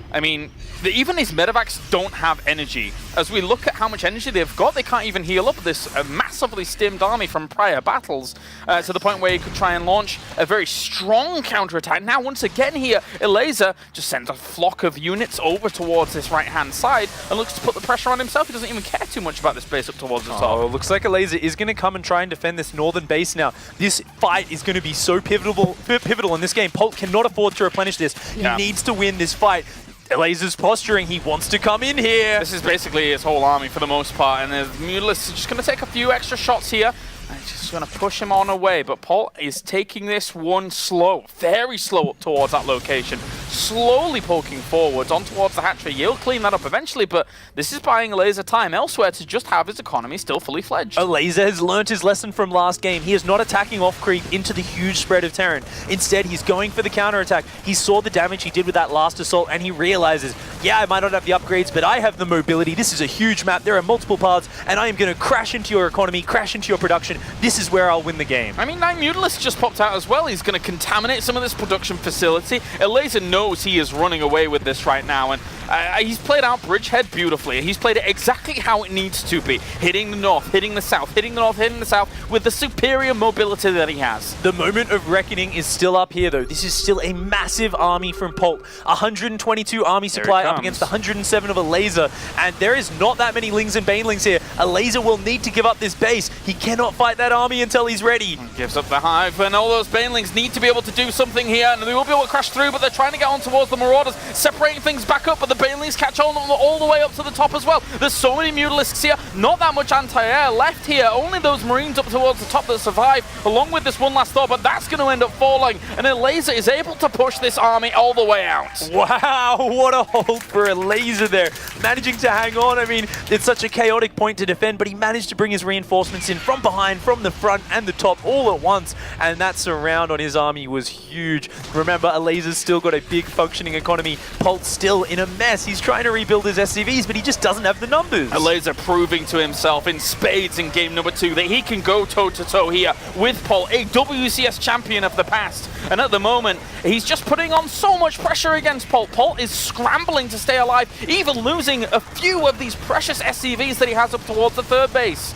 I mean, even his medevacs don't have energy. As we look at how much energy they've got, they can't even heal up this massively stimmed army from prior battles to the point where he could try and launch a very strong counterattack. Now, once again here, Elazer just sends a flock of units over towards this right-hand side and looks to put the pressure on himself. He doesn't even care too much about this base up towards the top. Oh, looks like Elazer is going to come and try and defend this northern base now. This fight is going to be so pivotal in this game. Polt cannot afford to replenish this. He needs to win this fight. Elazer's posturing, he wants to come in here. This is basically his whole army for the most part, and the Mutalisk is just going to take a few extra shots here. And it's just going to push him on away, but Polt is taking this one slow, very slow up towards that location. Slowly poking forwards on towards the hatchery. He'll clean that up eventually, but this is buying Elazer time elsewhere to just have his economy still fully fledged. Elazer has learned his lesson from last game. He is not attacking off creep into the huge spread of Terran. Instead, he's going for the counterattack. He saw the damage he did with that last assault, and he realizes, yeah, I might not have the upgrades, but I have the mobility. This is a huge map. There are multiple paths, and I am going to crash into your economy, crash into your production. This is where I'll win the game. I mean, 9 Mutalisk just popped out as well. He's going to contaminate some of this production facility. Elazer knows knows he is running away with this right now, and he's played out Bridgehead beautifully. He's played it exactly how it needs to be, hitting the north, hitting the south, hitting the north, hitting the south, with the superior mobility that he has. The moment of reckoning is still up here, though. This is still a massive army from Polt. 122 army supply up against 107 of Elazer, and there is not that many Lings and Banelings here. Elazer will need to give up this base. He cannot fight that army until he's ready. Gives up the hive, and all those Banelings need to be able to do something here, and they will be able to crash through, but they're trying to get on towards the Marauders, separating things back up, but the Banelings catch on all the way up to the top as well. There's so many Mutalisks here, not that much anti-air left here, only those Marines up towards the top that survive, along with this one last Thor, but that's going to end up falling, and Elazer is able to push this army all the way out. Wow, what a hold for Elazer there. Managing to hang on. I mean, it's such a chaotic point to defend, but he managed to bring his reinforcements in from behind, from the front and the top all at once, and that surround on his army was huge. Remember, Elazer's still got a big functioning economy. Polt's still in a mess. He's trying to rebuild his SCVs, but he just doesn't have the numbers. Elazer proving to himself in spades in game number 2 that he can go toe-to-toe here with Polt, a WCS champion of the past. And at the moment, he's just putting on so much pressure against Polt. Polt is scrambling to stay alive, even losing a few of these precious SCVs that he has up towards the third base.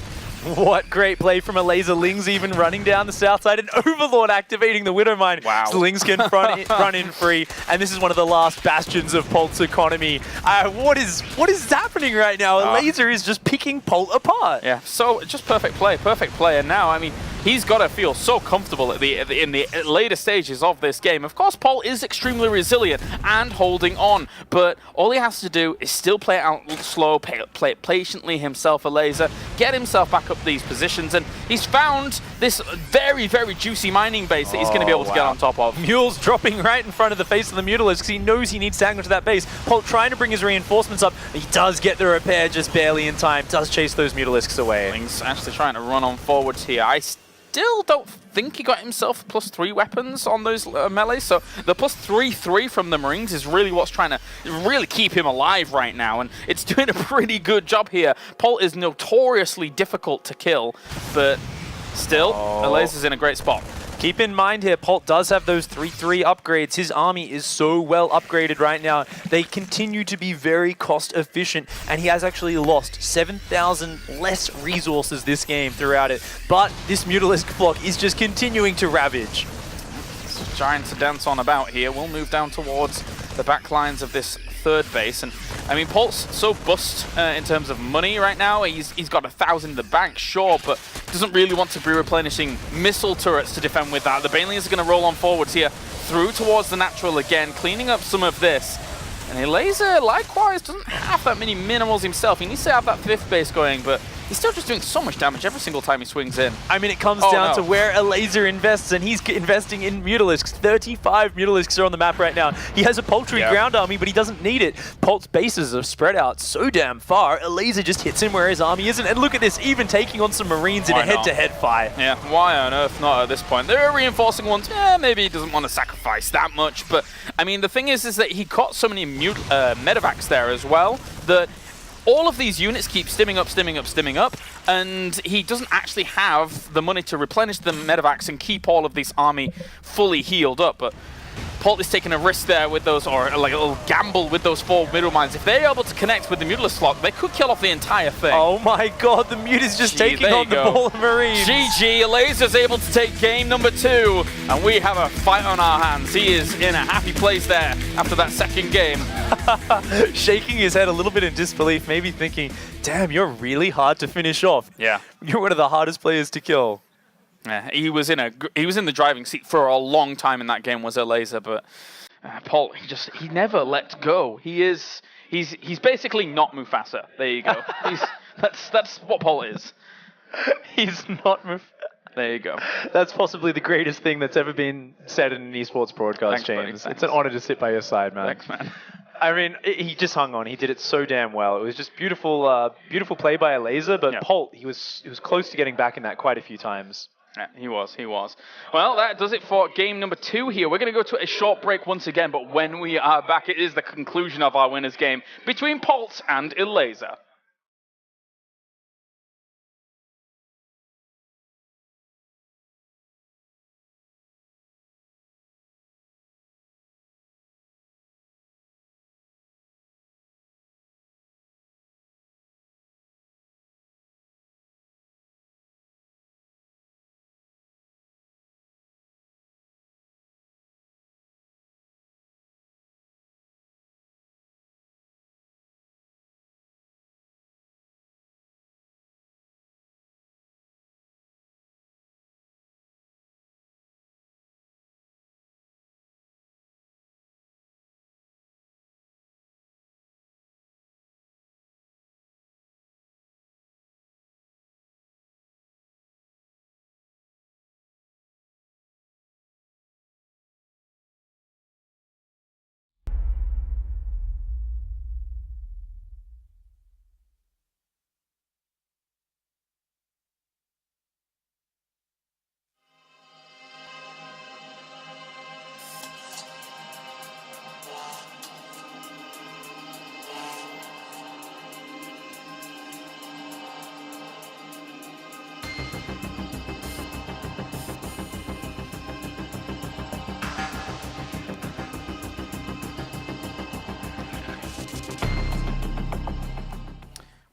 What great play from Elazer. Lings even running down the south side and Overlord activating the Widowmine. Wow. So Lings can run in free, and this is one of the last bastions of Polt's economy. What is happening right now? Elazer is just picking Polt apart. Yeah, so just perfect play, and now, I mean, he's got to feel so comfortable in the later stages of this game. Of course, Polt is extremely resilient and holding on, but all he has to do is still play it out slow, play it patiently himself, Elazer, get himself back up these positions, and he's found this very, very juicy mining base that he's going to be able to get on top of. Mules dropping right in front of the face of the Mutalisks because he knows he needs to hang on to that base. Polt trying to bring his reinforcements up. He does get the repair just barely in time, does chase those Mutalisks away. Lings actually trying to run on forwards here. I still don't think he got himself +3 weapons on those melees, so the +3/3 from the Marines is really what's trying to really keep him alive right now, and it's doing a pretty good job here. Polt is notoriously difficult to kill, but still, Elazer's in a great spot. Keep in mind here, Polt does have those 3/3 upgrades. His army is so well upgraded right now. They continue to be very cost efficient, and he has actually lost 7,000 less resources this game throughout it. But this Mutalisk flock is just continuing to ravage. Giants to dance on about here. We'll move down towards the back lines of this third base, and I mean, Polt's so bust in terms of money right now. He's got 1,000 in the bank, sure, but doesn't really want to be replenishing missile turrets to defend with that. The Banelings are going to roll on forwards here, through towards the natural again, cleaning up some of this. And Elazer, likewise, doesn't have that many minerals himself. He needs to have that 5th base going, but he's still just doing so much damage every single time he swings in. I mean, it comes down to where Elazer invests, and he's investing in Mutalisks. 35 Mutalisks are on the map right now. He has a poultry ground army, but he doesn't need it. Polt's bases are spread out so damn far. Elazer just hits him where his army isn't. And look at this, even taking on some Marines in a head-to-head fight. Yeah, why on earth not at this point? There are reinforcing ones. Yeah, maybe he doesn't want to sacrifice that much, but I mean, the thing is that he caught so many medevacs there as well that all of these units keep stimming up, and he doesn't actually have the money to replenish the medevacs and keep all of this army fully healed up. But Polt is taking a risk there with those, or like a little gamble with those 4 middle mines. If they're able to connect with the Mutalisk slot, they could kill off the entire thing. Oh my god, the Mute is just taking on the ball of Marines. GG, Elazer's able to take game number 2, and we have a fight on our hands. He is in a happy place there after that second game. Shaking his head a little bit in disbelief, maybe thinking, damn, you're really hard to finish off. Yeah. You're one of the hardest players to kill. Yeah, he was in the driving seat for a long time in that game, was Elazer, but Polt, he never let go. He's basically not Mufasa. There you go. That's what Polt is. He's not Mufasa. There you go. That's possibly the greatest thing that's ever been said in an esports broadcast, Thanks, James. buddy, It's an honor to sit by your side, man. Thanks, man. I mean, he just hung on. He did it so damn well. It was just beautiful, beautiful play by Elazer, but Polt, he was close to getting back in that quite a few times. Yeah, he was. Well, that does it for game number 2 here. We're going to go to a short break once again, but when we are back, it is the conclusion of our winners game between Polt and Elazer.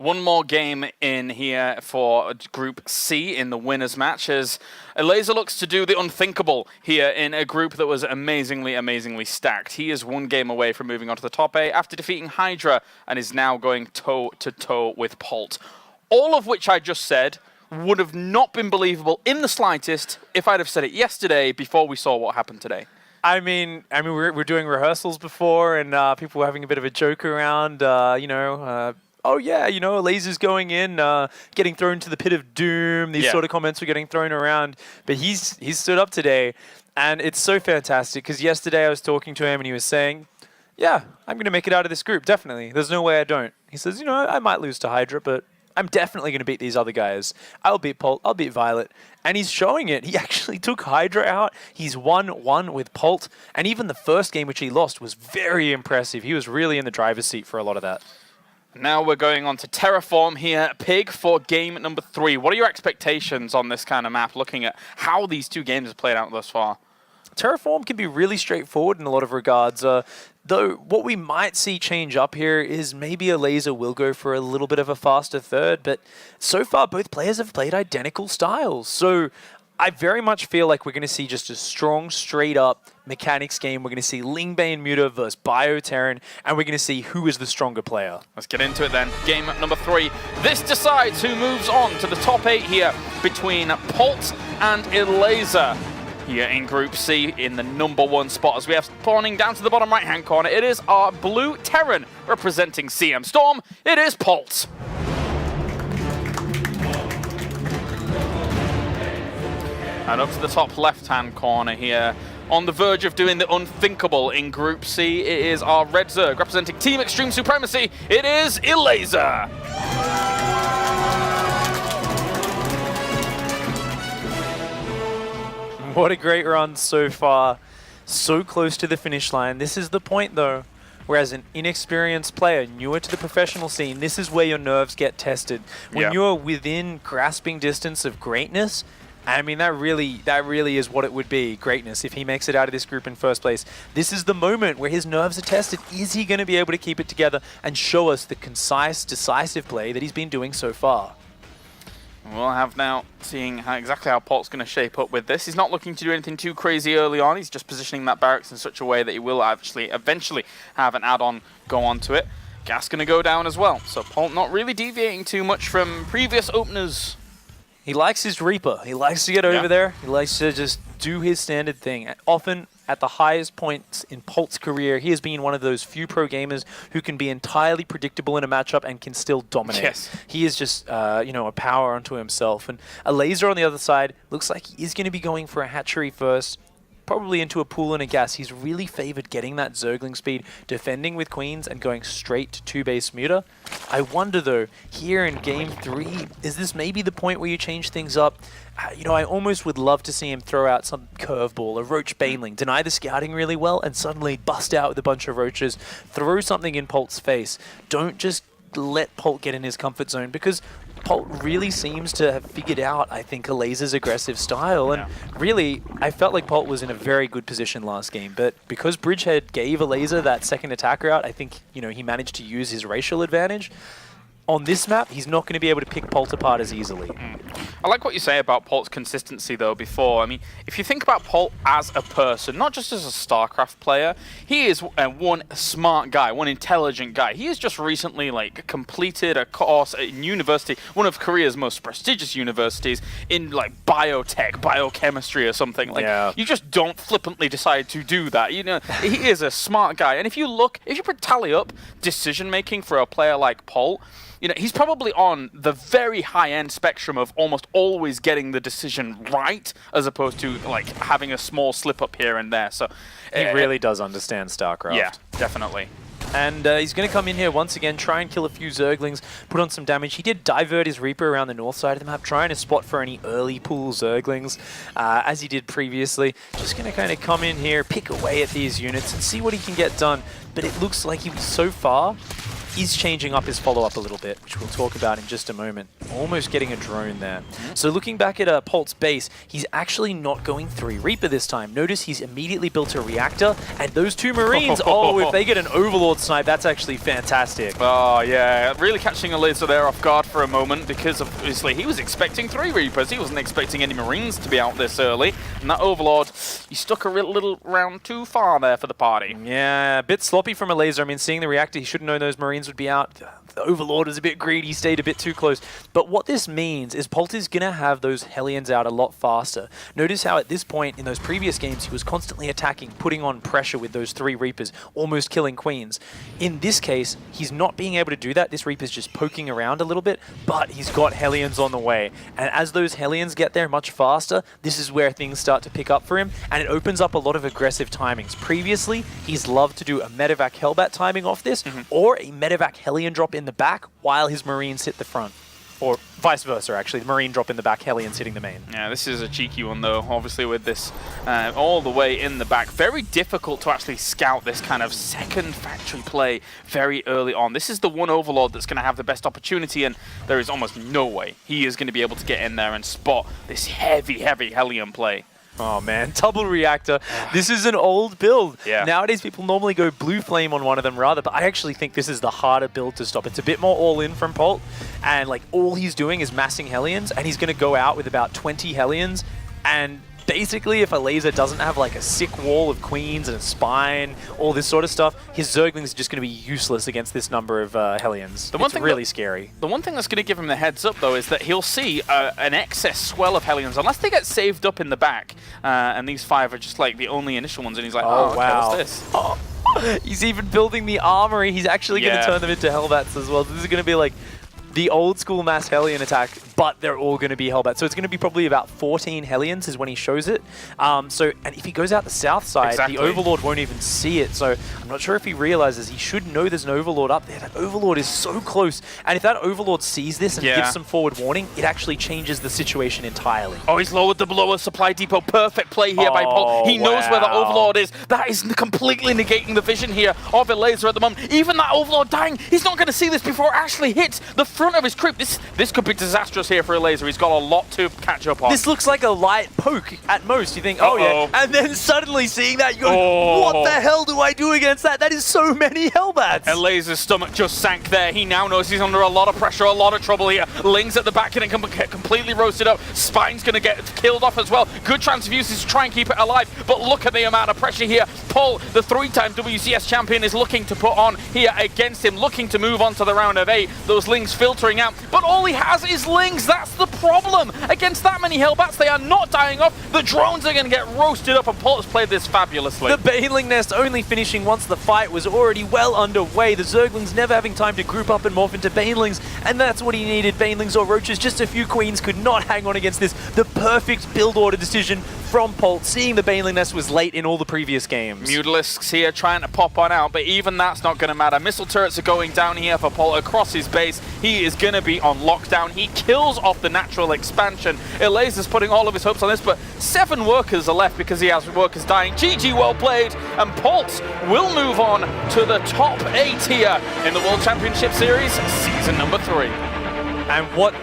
one more game in here for Group C in the winners match as Elazer looks to do the unthinkable here in a group that was amazingly stacked. He is one game away from moving on to the top 8 after defeating Hydra and is now going toe-to-toe with Polt. All of which I just said would have not been believable in the slightest if I'd have said it yesterday before we saw what happened today. I mean, we're doing rehearsals before, and people were having a bit of a joke around, oh yeah, Elazer's going in, getting thrown to the pit of doom. These sort of comments were getting thrown around, but he's stood up today, and it's so fantastic because yesterday I was talking to him and he was saying, yeah, I'm going to make it out of this group, definitely. There's no way I don't. He says, I might lose to Hydra, but I'm definitely going to beat these other guys. I'll beat Polt, I'll beat Violet. And he's showing it. He actually took Hydra out. He's 1-1 with Polt. And even the first game which he lost was very impressive. He was really in the driver's seat for a lot of that. Now we're going on to Terraform here. Pig for game number 3. What are your expectations on this kind of map, looking at how these two games have played out thus far? Terraform can be really straightforward in a lot of regards. Though what we might see change up here is maybe Elazer will go for a little bit of a faster third, but so far both players have played identical styles. So I very much feel like we're going to see just a strong, straight-up mechanics game. We're going to see Lingbane Muta versus Bio Terran, and we're going to see who is the stronger player. Let's get into it then. Game number 3. This decides who moves on to the top 8 here between Polt and Elazer. Here in Group C in the number 1 spot as we have spawning down to the bottom right-hand corner. It is our blue Terran representing CM Storm. It is Polt. And up to the top left-hand corner here, on the verge of doing the unthinkable in Group C, it is our red Zerg representing Team Extreme Supremacy. It is Elazer. What a great run so far. So close to the finish line. This is the point, though, where as an inexperienced player, newer to the professional scene, this is where your nerves get tested. When you're within grasping distance of greatness, I mean, that really is what it would be, greatness, if he makes it out of this group in first place. This is the moment where his nerves are tested. Is he going to be able to keep it together and show us the concise, decisive play that he's been doing so far? We'll have now seeing exactly how Polt's going to shape up with this. He's not looking to do anything too crazy early on. He's just positioning that barracks in such a way that he will actually eventually have an add-on go onto it. Gas going to go down as well. So Polt not really deviating too much from previous openers. He likes his Reaper. He likes to get over there. He likes to just do his standard thing. Often, at the highest points in Polt's career, he has been one of those few pro gamers who can be entirely predictable in a matchup and can still dominate. Yes. He is just, a power unto himself. And Elazer on the other side looks like he is going to be going for a hatchery first, probably into a pool and a gas. He's really favored getting that Zergling speed, defending with Queens, and going straight to 2-base Muta. I wonder, though, here in Game 3, is this maybe the point where you change things up? I almost would love to see him throw out some curveball, a Roach Baneling, deny the scouting really well, and suddenly bust out with a bunch of Roaches, throw something in Polt's face. Don't just let Polt get in his comfort zone, because Polt really seems to have figured out, I think, Elazer's aggressive style. And really, I felt like Polt was in a very good position last game. But because Bridgehead gave Elazer that second attack route, I think, he managed to use his racial advantage. On this map, he's not going to be able to pick Polt apart as easily. I like what you say about Polt's consistency, though, before. I mean, if you think about Polt as a person, not just as a StarCraft player, he is one smart guy, one intelligent guy. He has just recently, completed a course in university, one of Korea's most prestigious universities, in, biotech, biochemistry or something. You just don't flippantly decide to do that. He is a smart guy. And if you tally up decision-making for a player like Polt, he's probably on the very high-end spectrum of almost always getting the decision right, as opposed to having a small slip-up here and there. So he really does understand StarCraft. Yeah, definitely. And he's going to come in here once again, try and kill a few Zerglings, put on some damage. He did divert his Reaper around the north side of the map, trying to spot for any early pool Zerglings, as he did previously. Just going to kind of come in here, pick away at these units, and see what he can get done. But it looks like so far, he's changing up his follow-up a little bit, which we'll talk about in just a moment. almost getting a drone there. So looking back at Polt's base, he's actually not going 3 Reaper this time. Notice he's immediately built a reactor, and those 2 Marines, oh, if they get an Overlord snipe, that's actually fantastic. Oh, yeah. Really catching Elazer there off guard for a moment because obviously he was expecting 3 Reapers. He wasn't expecting any Marines to be out this early. And that Overlord, he stuck a little round too far there for the party. Yeah, a bit sloppy from Elazer. I mean, seeing the reactor, he should have known those Marines would be out. The Overlord was a bit greedy, stayed a bit too close. But what this means is Polt is going to have those Hellions out a lot faster. Notice how at this point in those previous games, he was constantly attacking, putting on pressure with those 3 Reapers, almost killing Queens. In this case, he's not being able to do that. This Reaper's just poking around a little bit, but he's got Hellions on the way. And as those Hellions get there much faster, this is where things start to pick up for him, and it opens up a lot of aggressive timings. Previously, he's loved to do a Medevac Hellbat timing off this, or a Medevac Hellion drop in the back while his Marines hit the front. Or vice versa, actually. The Marine drop in the back, Hellions hitting the main. Yeah, this is a cheeky one, though, obviously, with this all the way in the back. Very difficult to actually scout this kind of second factory play very early on. This is the one Overlord that's going to have the best opportunity, and there is almost no way he is going to be able to get in there and spot this heavy, heavy Hellion play. Oh man, double reactor. This is an old build. Yeah. Nowadays people normally go blue flame on one of them rather, but I actually think this is the harder build to stop. It's a bit more all in from Polt, and like all he's doing is massing Hellions, and he's going to go out with about 20 Hellions, and basically if Elazer doesn't have like a sick wall of Queens and a spine, all this sort of stuff, his Zerglings are just going to be useless against this number of Hellions. It's really scary. The one thing that's going to give him the heads up, though, is that he'll see an excess swell of Hellions, unless they get saved up in the back, and these 5 are just like the only initial ones, and he's like, oh, okay, wow. what's this? Oh, he's even building the armory. He's actually going to turn them into Hellbats as well. This is going to be like the old school mass Hellion attack, but they're all going to be Hellbats. So it's going to be probably about 14 Hellions is when he shows it. And if he goes out the south side, the Overlord won't even see it. So I'm not sure if he realizes he should know there's an Overlord up there. That Overlord is so close. And if that Overlord sees this and gives some forward warning, it actually changes the situation entirely. Oh, he's lowered the blower supply depot. Perfect play here by Polt. He knows where the Overlord is. That is completely negating the vision here of Elazer at the moment. Even that Overlord dying, he's not going to see this before it actually hits the front of his creep. This could be disastrous here for Elazer. He's got a lot to catch up on. This looks like a light poke at most. You think, oh yeah, and then suddenly seeing that, you go, what the hell do I do against that? That is so many Hellbats. Elazer's stomach just sank there. He now knows he's under a lot of pressure, a lot of trouble here. Ling's at the back getting completely roasted up. Spine's going to get killed off as well. Good chance of usage to try and keep it alive, but look at the amount of pressure here. Polt, the 3-time WCS champion, is looking to put on here against him, looking to move on to the round of 8. Those Lings filtering out, but all he has is Lings. That's the problem. Against that many Hellbats, they are not dying off. The drones are going to get roasted up, and Polt has played this fabulously. The Baneling Nest only finishing once the fight was already well underway. The Zerglings never having time to group up and morph into Banelings, and that's what he needed. Banelings or Roaches, just a few Queens could not hang on against this. The perfect build order decision from Polt, seeing the Baneling Nest was late in all the previous games. Mutalisks here trying to pop on out, but even that's not going to matter. Missile turrets are going down here for Polt across his base. He is going to be on lockdown. He kills off the natural expansion. Elazer's putting all of his hopes on this, but 7 workers are left because he has workers dying. GG, well played, and Polt will move on to the top 8 here in the World Championship Series, season number 3. And what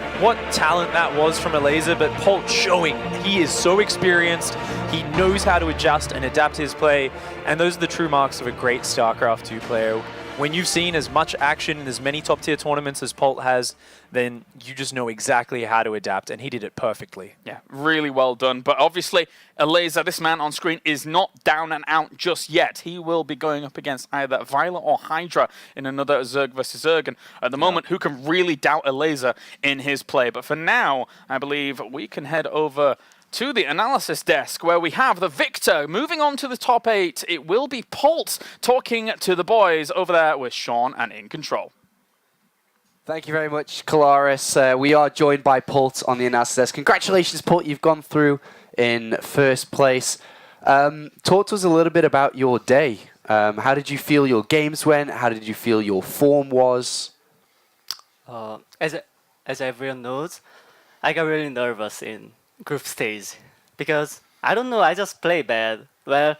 talent that was from Elazer, but Polt showing he is so experienced, he knows how to adjust and adapt his play, and those are the true marks of a great StarCraft 2 player. When you've seen as much action in as many top-tier tournaments as Polt has, then you just know exactly how to adapt, and he did it perfectly. Yeah, really well done. But obviously, Elazer, this man on screen, is not down and out just yet. He will be going up against either Violet or Hydra in another Zerg versus Zerg. And at the moment, who can really doubt Elazer in his play? But for now, I believe we can head over to the analysis desk, where we have the victor moving on to the top 8. It will be Polt talking to the boys over there with Sean and In Control. Thank you very much, Kalaris. We are joined by Polt on the analysis desk. Congratulations, Polt. You've gone through in first place. Talk to us a little bit about your day. How did you feel your games went? How did you feel your form was? As everyone knows, I got really nervous in group stage because I don't know, I just play bad. Well,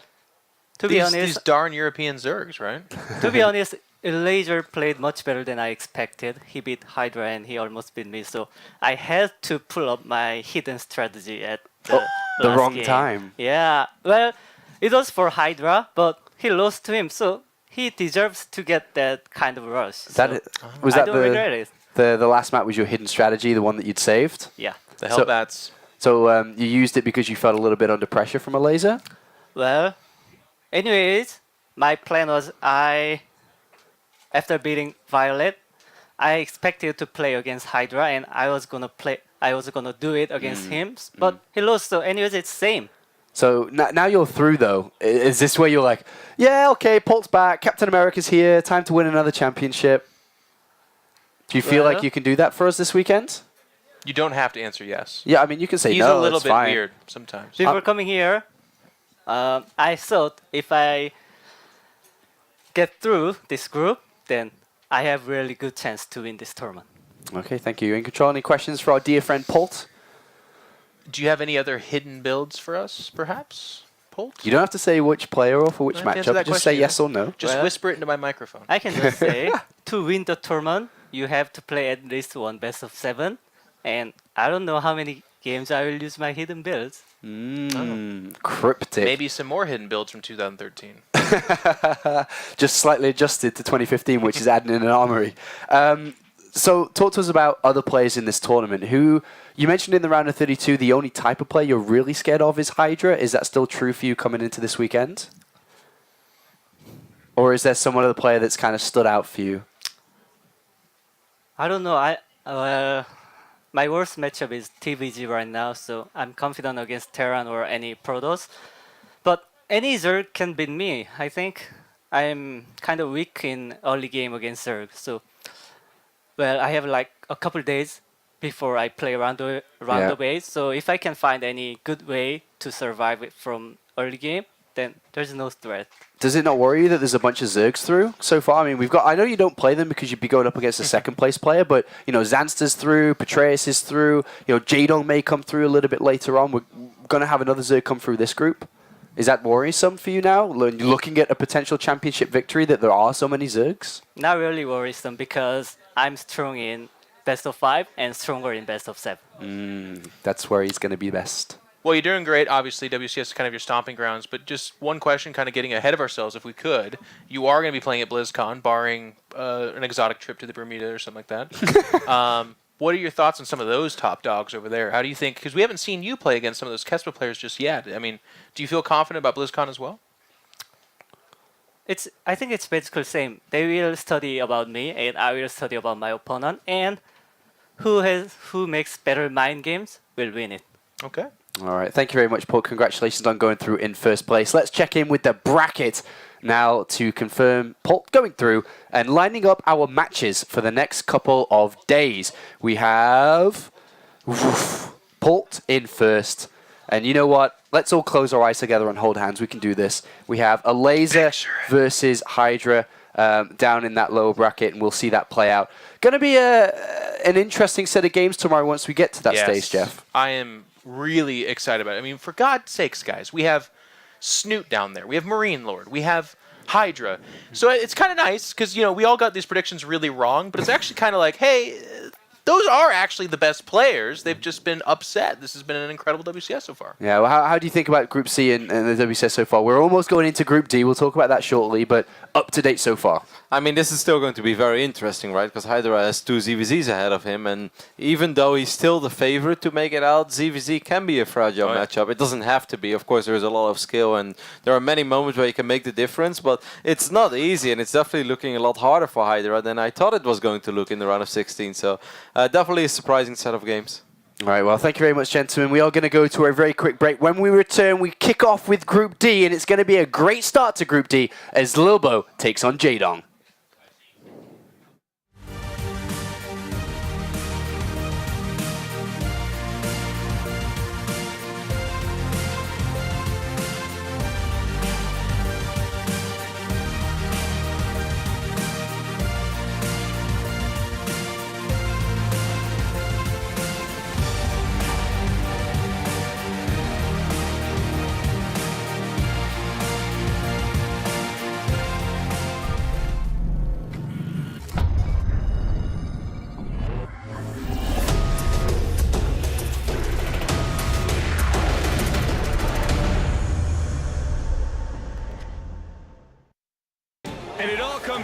to be honest, these darn European Zergs, right? to be honest, Elazer played much better than I expected. He beat Hydra and he almost beat me, so I had to pull up my hidden strategy at the, the last wrong game. time. Yeah, well, it was for Hydra, but he lost to him, so he deserves to get that kind of rush. That so it, was I that don't regret it. the last map was your hidden strategy, the one that you'd saved? Yeah. The So- Hellbats. So you used it because you felt a little bit under pressure from a laser? Well, anyways, my plan was after beating Violet, I expected to play against Hydra, and I was gonna do it against him, but he lost. So, anyways, it's same. So now you're through, though. Is this where you're like, yeah, okay, Polt's back, Captain America's here, time to win another championship? Do you feel like Well- you can do that for us this weekend? You don't have to answer yes. Yeah, I mean, you can say He's no. a little that's bit fine. weird sometimes. Before coming here, I thought if I get through this group, then I have really good chance to win this tournament. Okay, thank you. In control, any questions for our dear friend Polt? Do you have any other hidden builds for us, perhaps, Polt? You don't have to say which player or for which I have to answer matchup. that Just say question, yes or no. Just Well- whisper it into my microphone. I can just say, to win the tournament, you have to play at least one best of 7, and I don't know how many games I will use my hidden builds. Cryptic. Maybe some more hidden builds from 2013. Just slightly adjusted to 2015, which is adding in an armory. So talk to us about other players in this tournament. Who you mentioned in the round of 32, the only type of player you're really scared of is Hydra. Is that still true for you coming into this weekend? Or is there some other player that's kind of stood out for you? I don't know. My worst matchup is TVG right now, so I'm confident against Terran or any Protoss. But any Zerg can beat me. I think I'm kind of weak in early game against Zerg. So, well, I have like a couple days before I play round away. So if I can find any good way to survive it from early game, then there's no threat. Does it not worry you that there's a bunch of Zergs through so far? I mean, I know you don't play them because you'd be going up against a second place player, but, you know, Zanster's through, Patreus is through, you know, Jadong may come through a little bit later on. We're going to have another Zerg come through this group. Is that worrisome for you now, looking at a potential championship victory, that there are so many Zergs? Not really worrisome because I'm strong in best of 5 and stronger in best of 7. That's where he's going to be best. Well, you're doing great. Obviously, WCS is kind of your stomping grounds. But just one question, kind of getting ahead of ourselves, if we could. You are going to be playing at BlizzCon, barring an exotic trip to the Bermuda or something like that. What are your thoughts on some of those top dogs over there? How do you think? Because we haven't seen you play against some of those Kespa players just yet. I mean, do you feel confident about BlizzCon as well? I think it's basically the same. They will study about me, and I will study about my opponent. And who makes better mind games will win it. Okay. All right. Thank you very much, Paul. Congratulations on going through in first place. Let's check in with the bracket now to confirm Paul going through and lining up our matches for the next couple of days. We have Polt in first. And you know what? Let's all close our eyes together and hold hands. We can do this. We have Elazer versus Hydra down in that lower bracket, and we'll see that play out. Going to be an interesting set of games tomorrow once we get to that stage, Jeff. I am really excited about it. I mean, for God's sakes, guys, we have Snoot down there. We have Marine Lord. We have Hydra. So it's kind of nice because, you know, we all got these predictions really wrong, but it's actually kind of like, hey, those are actually the best players. They've just been upset. This has been an incredible WCS so far. Yeah, well, how do you think about Group C and the WCS so far? We're almost going into Group D. We'll talk about that shortly, but up to date so far. I mean, this is still going to be very interesting, right? Because Hydra has 2 ZVZs ahead of him, and even though he's still the favorite to make it out, ZVZ can be a fragile matchup. It doesn't have to be. Of course, there's a lot of skill, and there are many moments where you can make the difference, but it's not easy, and it's definitely looking a lot harder for Hydra than I thought it was going to look in the round of 16. So definitely a surprising set of games. All right, well, thank you very much, gentlemen. We are going to go to a very quick break. When we return, we kick off with Group D, and it's going to be a great start to Group D as Lilbo takes on Jadong.